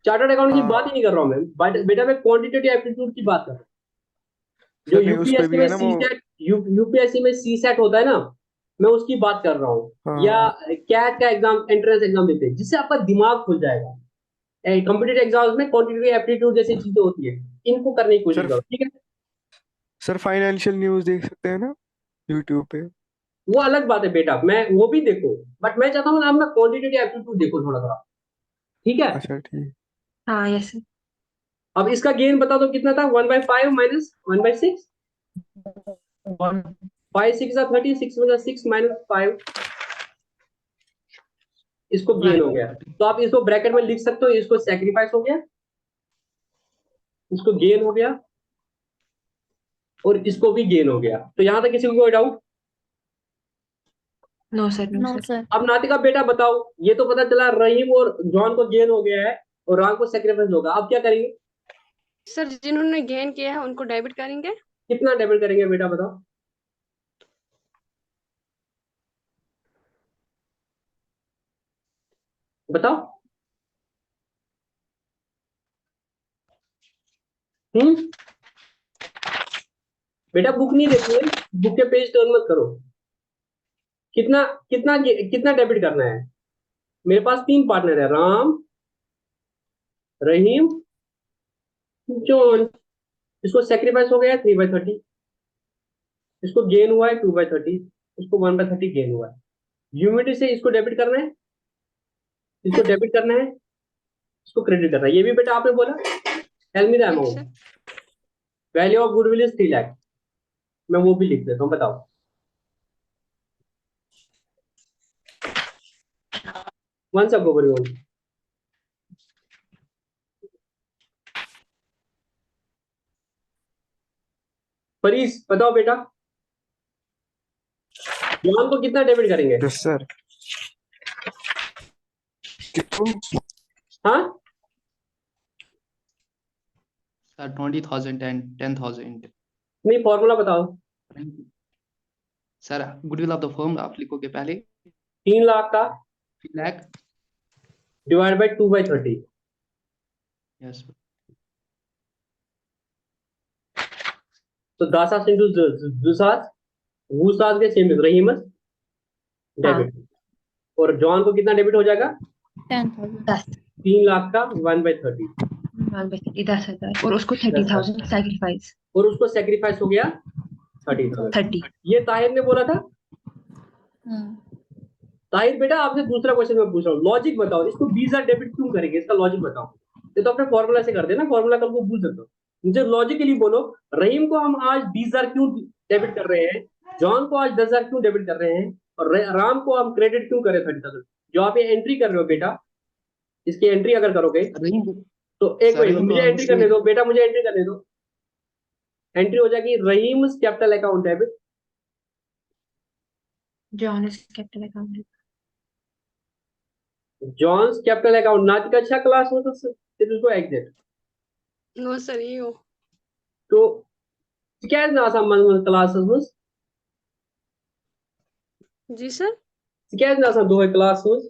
चार्टर्ड अकाउंट की हाँ बात ही नहीं कर रहा हूं मैं, बट बेटा मैं क्वांटिटेटिव एप्टीट्यूड की बात कर रहा हूँ। जो सर नहीं उस पे यूपीएससी भी में है ना सी वो। सेट, यूपीएससी में सी सेट होता है ना, मैं उसकी बात कर रहा हूँ। या हाँ कैट का एग्जाम, एंट्रेंस एग्जाम देते हैं जिससे आपका दिमाग खुल जाएगा। कॉम्पिटेटिव एग्जाम्स में क्वांटिटेटिव एप्टीट्यूड जैसी चीजें होती है, इनको करने की कोशिश सर, करो, ठीक है। सर फाइनेंशियल न्यूज़ देख सकते हैं ना यूट्यूब पे। वो अलग बात है बेटा, मैं वो भी देखो, बट मैं चाहता हूँ ना आप ना क्वांटिटेटिव एप्टीट्यूड देखो थोड़ा थोड़ा, ठीक है। अच्छा ठीक। हाँ यस। अब इसका गेन बता दो कितना था, 1/5 माइनस 1/6, 1 5 6 30, 6 में 6 माइनस 5, इसको गेन हो गया। तो आप इसको ब्रैकेट में लिख सकते हो, इसको सेक्रीफाइस हो गया, इसको गेन हो गया, और इसको भी गेन हो गया। तो यहां तक किसी को कोई doubt? No sir, no no sir. Sir. अब नातिका बेटा बताओ, ये तो पता चला रहीम और जॉन को गेन हो गया है और राम को सेक्रीफाइस होगा, अब क्या करेंगे? सर जिन्होंने गेन किया है उनको डेबिट करेंगे। कितना डेबिट करेंगे बेटा बताओ? बताओ। बेटा बुक नहीं देखी है, बुक के पेज टर्न मत करो। कितना कितना कितना डेबिट करना है? मेरे पास 3 पार्टनर है, राम, रहीम, जॉन। इसको सेक्रीफाइस हो गया 3/30, इसको गेन हुआ है 2/30, इसको 1/30 गेन हुआ है। यूनिटी से इसको डेबिट करना है, इसको डेबिट करना है, इसको क्रेडिट करना है। ये भी बेटा आपने बोला, tell me the yes amount. Sir. Value of goodwill is 3 lakh. मैं वो भी लिख देता हूँ, बताओ। वन सब ओवर परीस बताओ बेटा, जॉन को कितना डेबिट करेंगे? Yes sir. कितना? हाँ Sir, 20,000 and 10,000. नहीं, फॉर्मूला बताओ। Sir goodwill of the firm आप लिखोगे पहले 3 लाख का 3 लाख। डिवाइड बाई 2/30, यस तो 10 इंटू दुसास वुसास के सेम रहीमस हाँ डेबिट। और जॉन को कितना डेबिट हो जाएगा? 10,000। 10, 3 लाख का 1/30, 10,000 और उसको 30,000 सैक्रिफाइस। और उसको सेक्रीफाइस हो गया 30,000। 30। ये ताहिर ने बोला था। हाँ। ताहिर बेटा आपसे दूसरा क्वेश्चन मैं पूछ रहा हूँ, लॉजिक बताओ, इसको 20,000 डेबिट क्यों करेंगे, इसका लॉजिक बताओ। ये तो अपने फॉर्मूला से कर देना, फॉर्मूला कल को भूल सकते हो। मुझे लॉजिकली बोलो, रहीम को हम आज 20,000 क्यों डेबिट कर रहे हैं, जॉन को आज 10,000 क्यों डेबिट कर रहे हैं, और राम को हम क्रेडिट क्यों करें 30,000? जो आप ये एंट्री कर रहे हो बेटा, इसकी एंट्री अगर करोगे रहीम तो एक सर, मिनट रहीम को मुझे हम एंट्री करने दो बेटा, मुझे एंट्री करने दो। एंट्री हो जाएगी Rahim capital account debit, John is capital account. John's capital account. नाच का अच्छा क्लास हो तो फिर उसको एग्जिट। नो सर ये हो। तो Tikai nasa man classes? जी सर। Tikai nasa 2 classes?